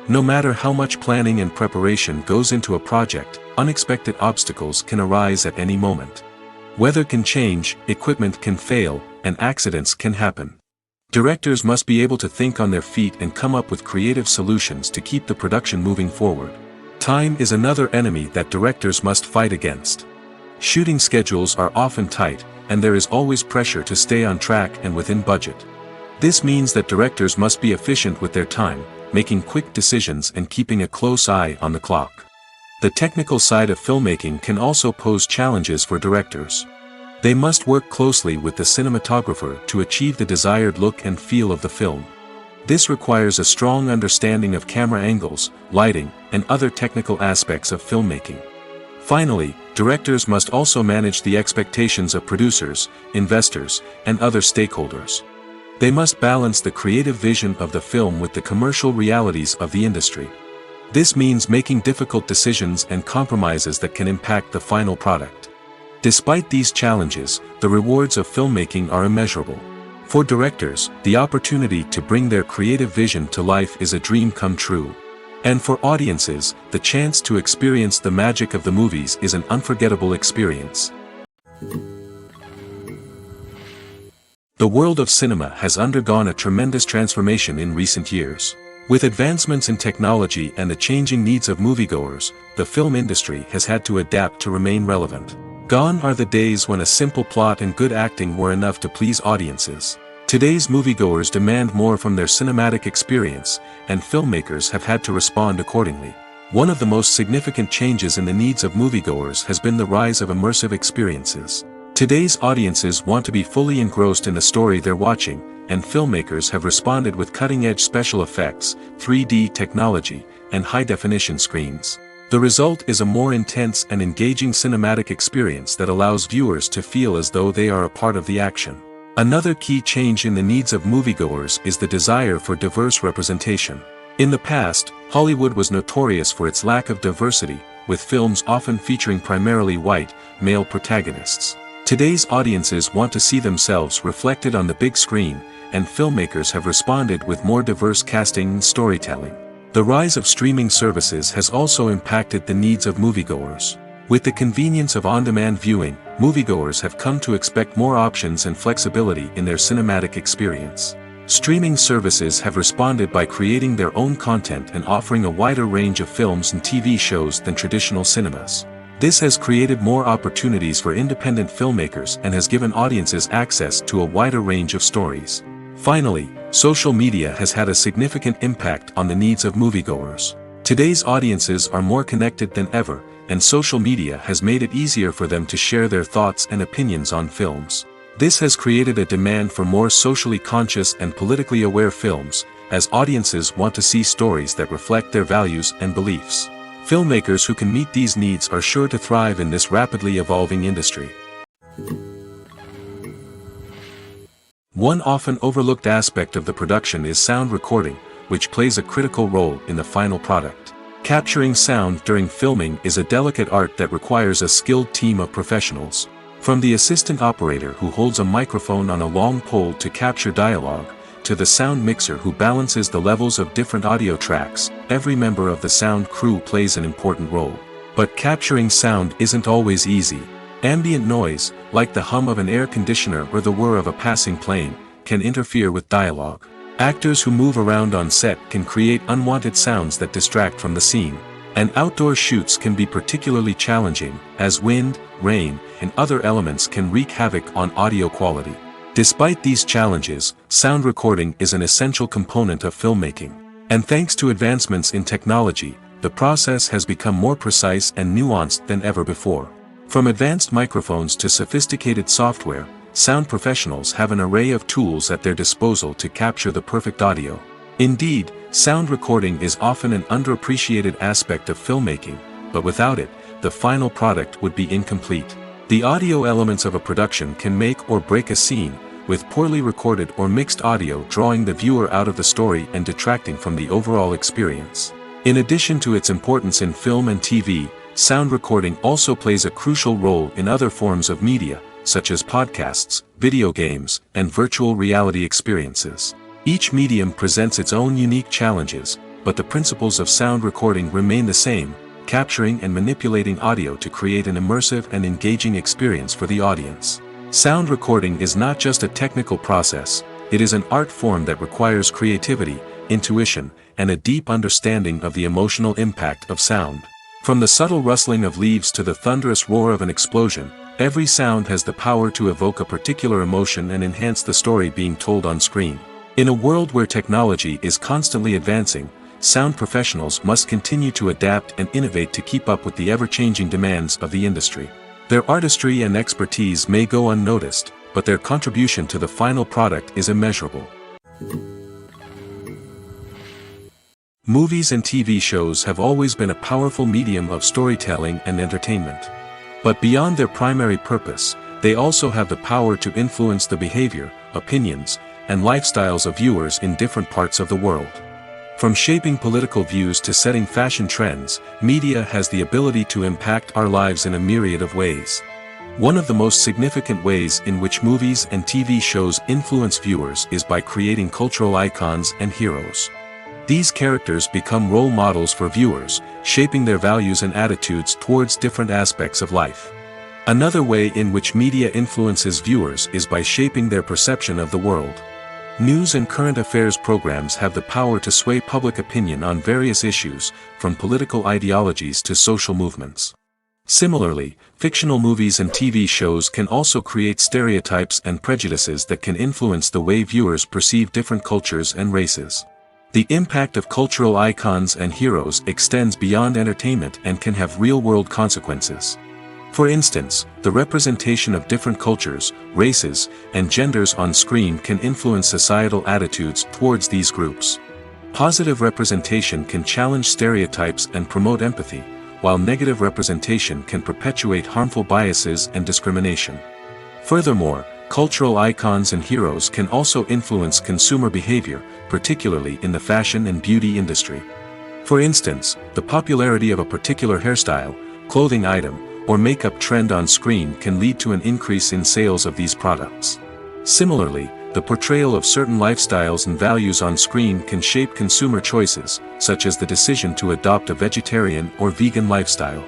No matter how much planning and preparation goes into a project, unexpected obstacles can arise at any moment. Weather can change, equipment can fail, and accidents can happen. Directors must be able to think on their feet and come up with creative solutions to keep the production moving forward. Time is another enemy that directors must fight against. Shooting schedules are often tight, and there is always pressure to stay on track and within budget. This means that directors must be efficient with their time, making quick decisions and keeping a close eye on the clock. The technical side of filmmaking can also pose challenges for directors. They must work closely with the cinematographer to achieve the desired look and feel of the film. This requires a strong understanding of camera angles, lighting, and other technical aspects of filmmaking. Finally, directors must also manage the expectations of producers, investors, and other stakeholders. They must balance the creative vision of the film with the commercial realities of the industry. This means making difficult decisions and compromises that can impact the final product. Despite these challenges, the rewards of filmmaking are immeasurable. For directors, the opportunity to bring their creative vision to life is a dream come true. And for audiences, the chance to experience the magic of the movies is an unforgettable experience. The world of cinema has undergone a tremendous transformation in recent years. With advancements in technology and the changing needs of moviegoers, the film industry has had to adapt to remain relevant. Gone are the days when a simple plot and good acting were enough to please audiences. Today's moviegoers demand more from their cinematic experience, and filmmakers have had to respond accordingly. One of the most significant changes in the needs of moviegoers has been the rise of immersive experiences. Today's audiences want to be fully engrossed in the story they're watching, and filmmakers have responded with cutting-edge special effects, 3D technology, and high-definition screens. The result is a more intense and engaging cinematic experience that allows viewers to feel as though they are a part of the action. Another key change in the needs of moviegoers is the desire for diverse representation. In the past, Hollywood was notorious for its lack of diversity, with films often featuring primarily white, male protagonists. Today's audiences want to see themselves reflected on the big screen, and filmmakers have responded with more diverse casting and storytelling. The rise of streaming services has also impacted the needs of moviegoers. With the convenience of on-demand viewing, moviegoers have come to expect more options and flexibility in their cinematic experience. Streaming services have responded by creating their own content and offering a wider range of films and TV shows than traditional cinemas. This has created more opportunities for independent filmmakers and has given audiences access to a wider range of stories. Finally, social media has had a significant impact on the needs of moviegoers. Today's audiences are more connected than ever, and social media has made it easier for them to share their thoughts and opinions on films. This has created a demand for more socially conscious and politically aware films, as audiences want to see stories that reflect their values and beliefs. Filmmakers who can meet these needs are sure to thrive in this rapidly evolving industry. One often overlooked aspect of the production is sound recording, which plays a critical role in the final product. Capturing sound during filming is a delicate art that requires a skilled team of professionals. From the assistant operator who holds a microphone on a long pole to capture dialogue, to the sound mixer who balances the levels of different audio tracks, every member of the sound crew plays an important role. But capturing sound isn't always easy. Ambient noise, like the hum of an air conditioner or the whir of a passing plane, can interfere with dialogue. Actors who move around on set can create unwanted sounds that distract from the scene. And outdoor shoots can be particularly challenging, as wind, rain, and other elements can wreak havoc on audio quality. Despite these challenges, sound recording is an essential component of filmmaking. And thanks to advancements in technology, the process has become more precise and nuanced than ever before. From advanced microphones to sophisticated software, sound professionals have an array of tools at their disposal to capture the perfect audio. Indeed, sound recording is often an underappreciated aspect of filmmaking, but without it, the final product would be incomplete. The audio elements of a production can make or break a scene, with poorly recorded or mixed audio drawing the viewer out of the story and detracting from the overall experience. In addition to its importance in film and TV, sound recording also plays a crucial role in other forms of media, such as podcasts, video games, and virtual reality experiences. Each medium presents its own unique challenges, but the principles of sound recording remain the same, capturing and manipulating audio to create an immersive and engaging experience for the audience. Sound recording is not just a technical process, it is an art form that requires creativity, intuition, and a deep understanding of the emotional impact of sound. From the subtle rustling of leaves to the thunderous roar of an explosion, every sound has the power to evoke a particular emotion and enhance the story being told on screen. In a world where technology is constantly advancing, sound professionals must continue to adapt and innovate to keep up with the ever-changing demands of the industry. Their artistry and expertise may go unnoticed, but their contribution to the final product is immeasurable. Movies and TV shows have always been a powerful medium of storytelling and entertainment. But beyond their primary purpose, they also have the power to influence the behavior, opinions, and lifestyles of viewers in different parts of the world. From shaping political views to setting fashion trends, media has the ability to impact our lives in a myriad of ways. One of the most significant ways in which movies and TV shows influence viewers is by creating cultural icons and heroes. These characters become role models for viewers, shaping their values and attitudes towards different aspects of life. Another way in which media influences viewers is by shaping their perception of the world. News and current affairs programs have the power to sway public opinion on various issues, from political ideologies to social movements. Similarly, fictional movies and TV shows can also create stereotypes and prejudices that can influence the way viewers perceive different cultures and races. The impact of cultural icons and heroes extends beyond entertainment and can have real-world consequences. For instance, the representation of different cultures, races, and genders on screen can influence societal attitudes towards these groups. Positive representation can challenge stereotypes and promote empathy, while negative representation can perpetuate harmful biases and discrimination. Furthermore, cultural icons and heroes can also influence consumer behavior, particularly in the fashion and beauty industry. For instance, the popularity of a particular hairstyle, clothing item, or makeup trend on screen can lead to an increase in sales of these products. Similarly, the portrayal of certain lifestyles and values on screen can shape consumer choices, such as the decision to adopt a vegetarian or vegan lifestyle.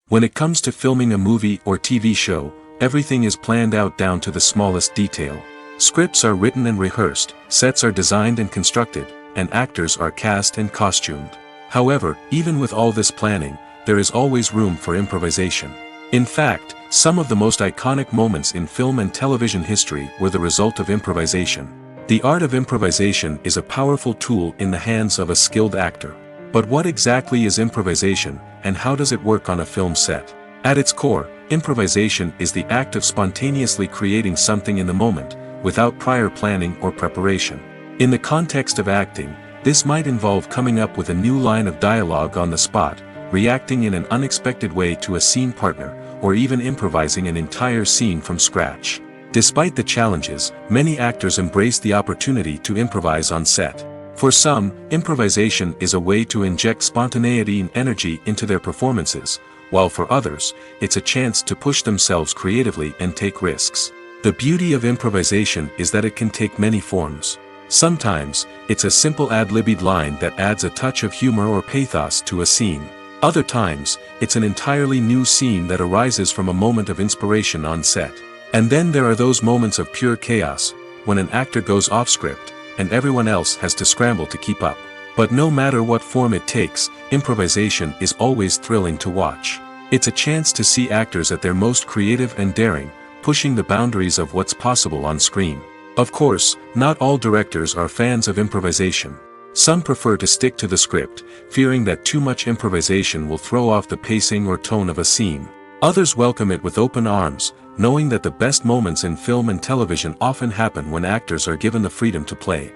When it comes to filming a movie or TV show, everything is planned out down to the smallest detail. Scripts are written and rehearsed, sets are designed and constructed, and actors are cast and costumed. However, even with all this planning, there is always room for improvisation. In fact, some of the most iconic moments in film and television history were the result of improvisation. The art of improvisation is a powerful tool in the hands of a skilled actor. But what exactly is improvisation, and how does it work on a film set? At its core, improvisation is the act of spontaneously creating something in the moment, without prior planning or preparation. In the context of acting, this might involve coming up with a new line of dialogue on the spot, reacting in an unexpected way to a scene partner, or even improvising an entire scene from scratch. Despite the challenges, many actors embrace the opportunity to improvise on set. For some, improvisation is a way to inject spontaneity and energy into their performances, while for others, it's a chance to push themselves creatively and take risks. The beauty of improvisation is that it can take many forms. Sometimes, it's a simple ad-libbed line that adds a touch of humor or pathos to a scene. Other times, it's an entirely new scene that arises from a moment of inspiration on set. And then there are those moments of pure chaos, when an actor goes off script, and everyone else has to scramble to keep up. But no matter what form it takes, improvisation is always thrilling to watch. It's a chance to see actors at their most creative and daring, pushing the boundaries of what's possible on screen. Of course, not all directors are fans of improvisation. Some prefer to stick to the script, fearing that too much improvisation will throw off the pacing or tone of a scene. Others welcome it with open arms, knowing that the best moments in film and television often happen when actors are given the freedom to play.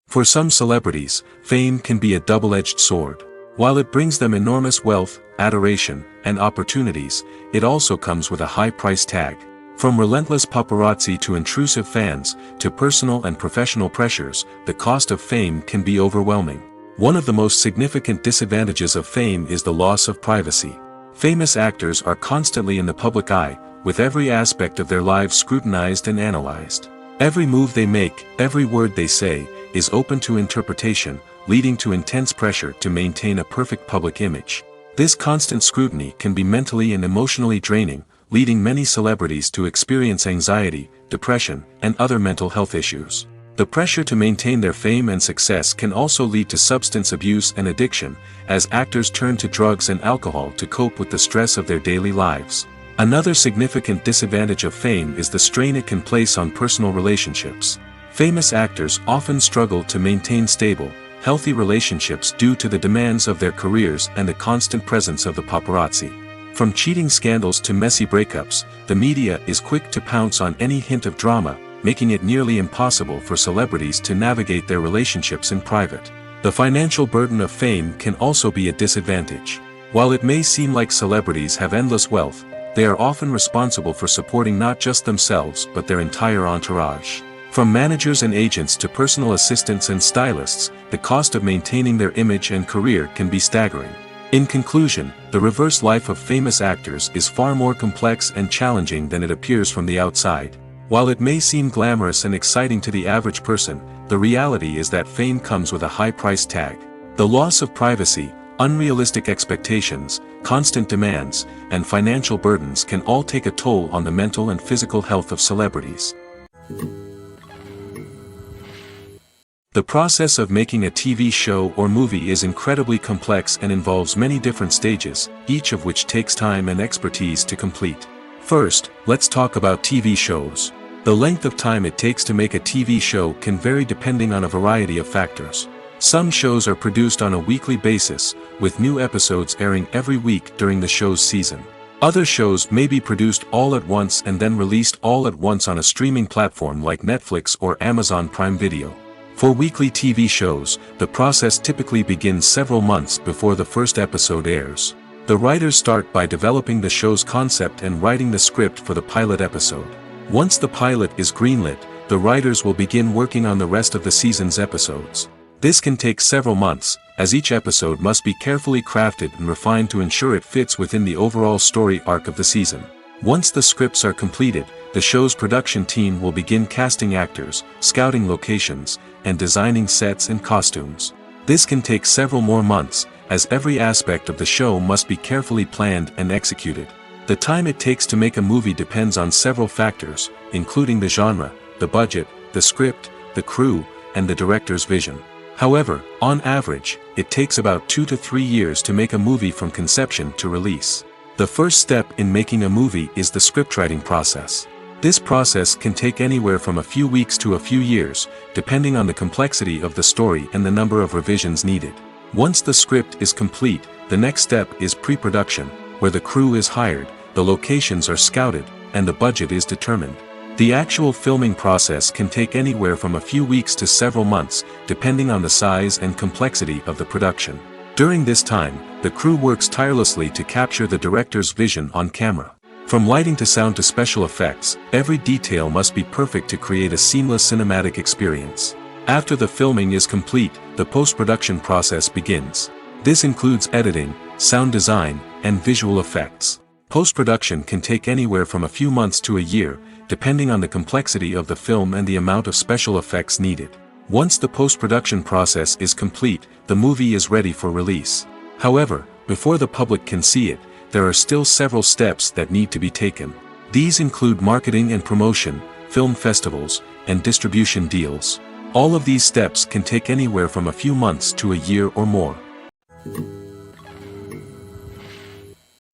For some celebrities, fame can be a double-edged sword. While it brings them enormous wealth, adoration, and opportunities, it also comes with a high price tag. From relentless paparazzi to intrusive fans, to personal and professional pressures, the cost of fame can be overwhelming. One of the most significant disadvantages of fame is the loss of privacy. Famous actors are constantly in the public eye, with every aspect of their lives scrutinized and analyzed. Every move they make, every word they say, is open to interpretation, leading to intense pressure to maintain a perfect public image. This constant scrutiny can be mentally and emotionally draining, leading many celebrities to experience anxiety, depression, and other mental health issues. The pressure to maintain their fame and success can also lead to substance abuse and addiction, as actors turn to drugs and alcohol to cope with the stress of their daily lives. Another significant disadvantage of fame is the strain it can place on personal relationships. Famous actors often struggle to maintain stable, healthy relationships due to the demands of their careers and the constant presence of the paparazzi. From cheating scandals to messy breakups, the media is quick to pounce on any hint of drama, making it nearly impossible for celebrities to navigate their relationships in private. The financial burden of fame can also be a disadvantage. While it may seem like celebrities have endless wealth, they are often responsible for supporting not just themselves but their entire entourage. From managers and agents to personal assistants and stylists, the cost of maintaining their image and career can be staggering. In conclusion, the reverse life of famous actors is far more complex and challenging than it appears from the outside. While it may seem glamorous and exciting to the average person, the reality is that fame comes with a high price tag. The loss of privacy, unrealistic expectations, constant demands, and financial burdens can all take a toll on the mental and physical health of celebrities. The process of making a TV show or movie is incredibly complex and involves many different stages, each of which takes time and expertise to complete. First, let's talk about TV shows. The length of time it takes to make a TV show can vary depending on a variety of factors. Some shows are produced on a weekly basis, with new episodes airing every week during the show's season. Other shows may be produced all at once and then released all at once on a streaming platform like Netflix or Amazon Prime Video. For weekly TV shows, the process typically begins several months before the first episode airs. The writers start by developing the show's concept and writing the script for the pilot episode. Once the pilot is greenlit, the writers will begin working on the rest of the season's episodes. This can take several months, as each episode must be carefully crafted and refined to ensure it fits within the overall story arc of the season. Once the scripts are completed, the show's production team will begin casting actors, scouting locations, and designing sets and costumes. This can take several more months, as every aspect of the show must be carefully planned and executed. The time it takes to make a movie depends on several factors, including the genre, the budget, the script, the crew, and the director's vision. However, on average, it takes about 2 to 3 years to make a movie from conception to release. The first step in making a movie is the scriptwriting process. This process can take anywhere from a few weeks to a few years, depending on the complexity of the story and the number of revisions needed. Once the script is complete, the next step is pre-production, where the crew is hired, the locations are scouted, and the budget is determined. The actual filming process can take anywhere from a few weeks to several months, depending on the size and complexity of the production. During this time, the crew works tirelessly to capture the director's vision on camera. From lighting to sound to special effects, every detail must be perfect to create a seamless cinematic experience. After the filming is complete, the post-production process begins. This includes editing, sound design, and visual effects. Post-production can take anywhere from a few months to a year, depending on the complexity of the film and the amount of special effects needed. Once the post-production process is complete, the movie is ready for release. However, before the public can see it, there are still several steps that need to be taken. These include marketing and promotion, film festivals, and distribution deals. All of these steps can take anywhere from a few months to a year or more.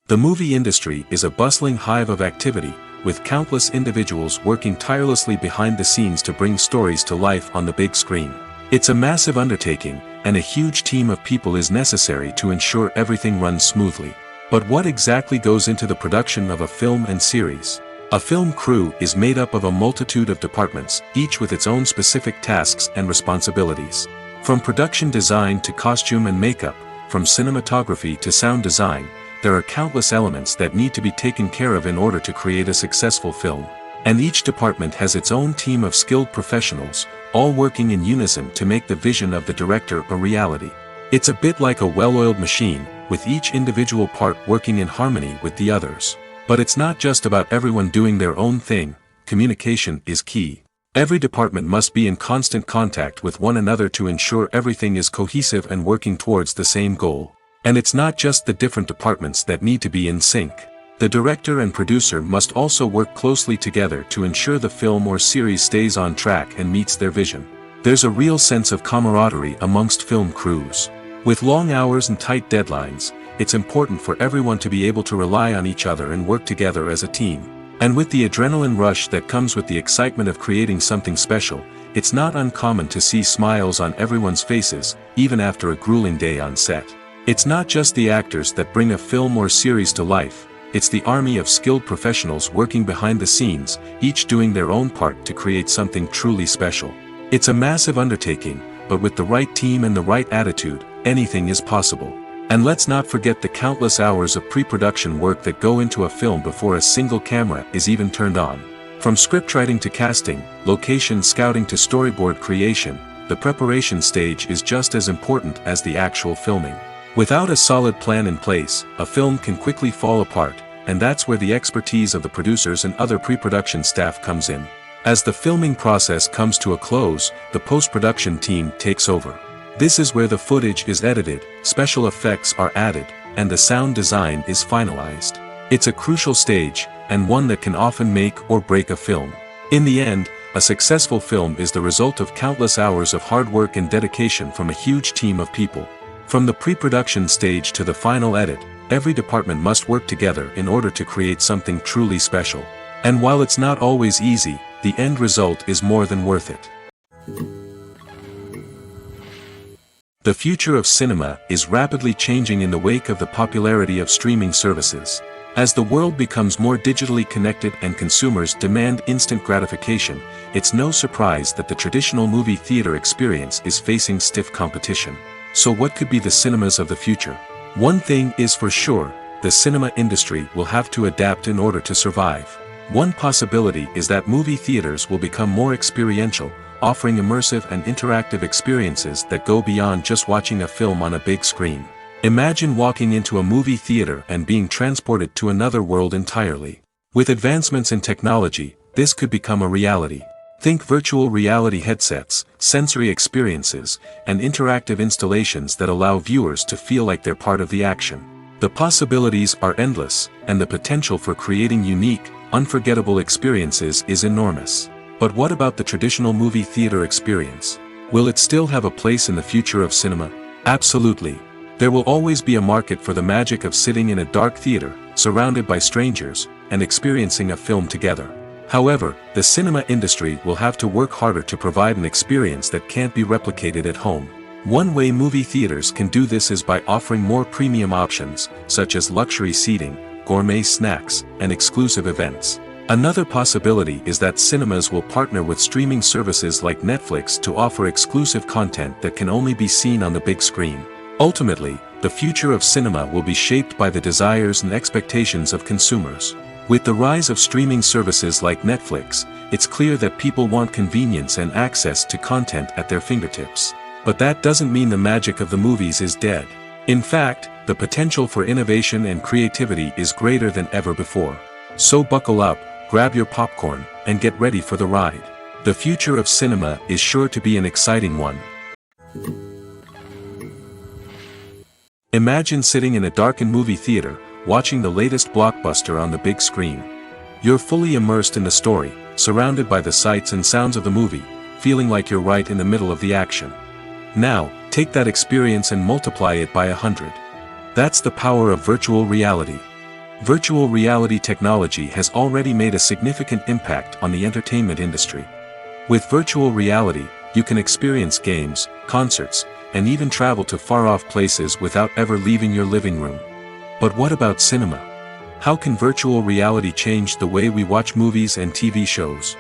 The movie industry is a bustling hive of activity, with countless individuals working tirelessly behind the scenes to bring stories to life on the big screen. It's a massive undertaking, and a huge team of people is necessary to ensure everything runs smoothly. But what exactly goes into the production of a film and series? A film crew is made up of a multitude of departments, each with its own specific tasks and responsibilities. From production design to costume and makeup, from cinematography to sound design, there are countless elements that need to be taken care of in order to create a successful film. And each department has its own team of skilled professionals, all working in unison to make the vision of the director a reality. It's a bit like a well-oiled machine, with each individual part working in harmony with the others. But it's not just about everyone doing their own thing. Communication is key. Every department must be in constant contact with one another to ensure everything is cohesive and working towards the same goal. And it's not just the different departments that need to be in sync. The director and producer must also work closely together to ensure the film or series stays on track and meets their vision. There's a real sense of camaraderie amongst film crews. With long hours and tight deadlines, it's important for everyone to be able to rely on each other and work together as a team. And with the adrenaline rush that comes with the excitement of creating something special, it's not uncommon to see smiles on everyone's faces, even after a grueling day on set. It's not just the actors that bring a film or series to life, it's the army of skilled professionals working behind the scenes, each doing their own part to create something truly special. It's a massive undertaking, but with the right team and the right attitude, anything is possible. And let's not forget the countless hours of pre-production work that go into a film before a single camera is even turned on. From scriptwriting to casting, location scouting to storyboard creation, the preparation stage is just as important as the actual filming. Without a solid plan in place, a film can quickly fall apart, and that's where the expertise of the producers and other pre-production staff comes in. As the filming process comes to a close, the post-production team takes over. This is where the footage is edited, special effects are added, and the sound design is finalized. It's a crucial stage, and one that can often make or break a film. In the end, a successful film is the result of countless hours of hard work and dedication from a huge team of people. From the pre-production stage to the final edit, every department must work together in order to create something truly special. And while it's not always easy, the end result is more than worth it. The future of cinema is rapidly changing in the wake of the popularity of streaming services. As the world becomes more digitally connected and consumers demand instant gratification, it's no surprise that the traditional movie theater experience is facing stiff competition. So what could be the cinemas of the future? One thing is for sure, the cinema industry will have to adapt in order to survive. One possibility is that movie theaters will become more experiential, offering immersive and interactive experiences that go beyond just watching a film on a big screen. Imagine walking into a movie theater and being transported to another world entirely. With advancements in technology, this could become a reality. Think virtual reality headsets, sensory experiences, and interactive installations that allow viewers to feel like they're part of the action. The possibilities are endless, and the potential for creating unique, unforgettable experiences is enormous. But what about the traditional movie theater experience? Will it still have a place in the future of cinema? Absolutely. There will always be a market for the magic of sitting in a dark theater, surrounded by strangers, and experiencing a film together. However, the cinema industry will have to work harder to provide an experience that can't be replicated at home. One way movie theaters can do this is by offering more premium options, such as luxury seating, gourmet snacks, and exclusive events. Another possibility is that cinemas will partner with streaming services like Netflix to offer exclusive content that can only be seen on the big screen. Ultimately, the future of cinema will be shaped by the desires and expectations of consumers. With the rise of streaming services like Netflix, it's clear that people want convenience and access to content at their fingertips. But that doesn't mean the magic of the movies is dead. In fact, the potential for innovation and creativity is greater than ever before. So buckle up, grab your popcorn, and get ready for the ride. The future of cinema is sure to be an exciting one. Imagine sitting in a darkened movie theater, watching the latest blockbuster on the big screen. You're fully immersed in the story, surrounded by the sights and sounds of the movie, feeling like you're right in the middle of the action. Now, take that experience and multiply it by 100. That's the power of virtual reality. Virtual reality technology has already made a significant impact on the entertainment industry. With virtual reality, you can experience games, concerts, and even travel to far-off places without ever leaving your living room. But what about cinema? How can virtual reality change the way we watch movies and TV shows?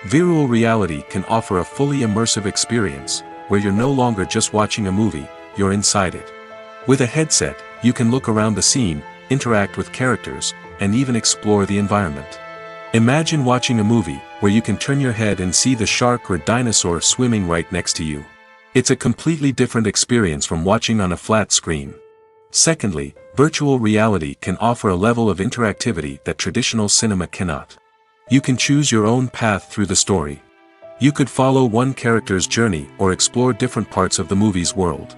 Virtual reality can offer a fully immersive experience, where you're no longer just watching a movie, you're inside it. With a headset, you can look around the scene, interact with characters, and even explore the environment. Imagine watching a movie where you can turn your head and see the shark or dinosaur swimming right next to you. It's a completely different experience from watching on a flat screen. Secondly, virtual reality can offer a level of interactivity that traditional cinema cannot. You can choose your own path through the story. You could follow one character's journey or explore different parts of the movie's world.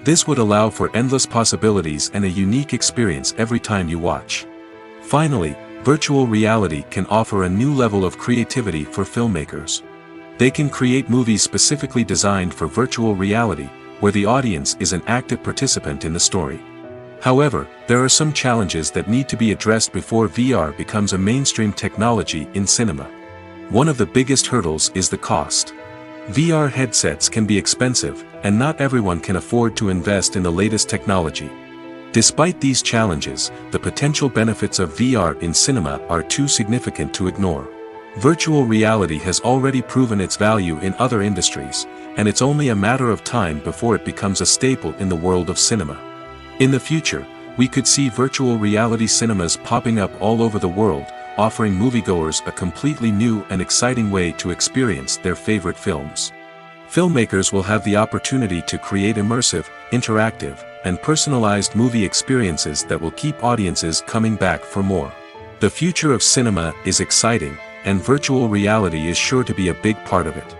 This would allow for endless possibilities and a unique experience every time you watch. Finally, virtual reality can offer a new level of creativity for filmmakers. They can create movies specifically designed for virtual reality, where the audience is an active participant in the story. However, there are some challenges that need to be addressed before VR becomes a mainstream technology in cinema. One of the biggest hurdles is the cost. VR headsets can be expensive, and not everyone can afford to invest in the latest technology. Despite these challenges, the potential benefits of VR in cinema are too significant to ignore. Virtual reality has already proven its value in other industries, and it's only a matter of time before it becomes a staple in the world of cinema. In the future, we could see virtual reality cinemas popping up all over the world, offering moviegoers a completely new and exciting way to experience their favorite films. Filmmakers will have the opportunity to create immersive, interactive, and personalized movie experiences that will keep audiences coming back for more. The future of cinema is exciting, and virtual reality is sure to be a big part of it.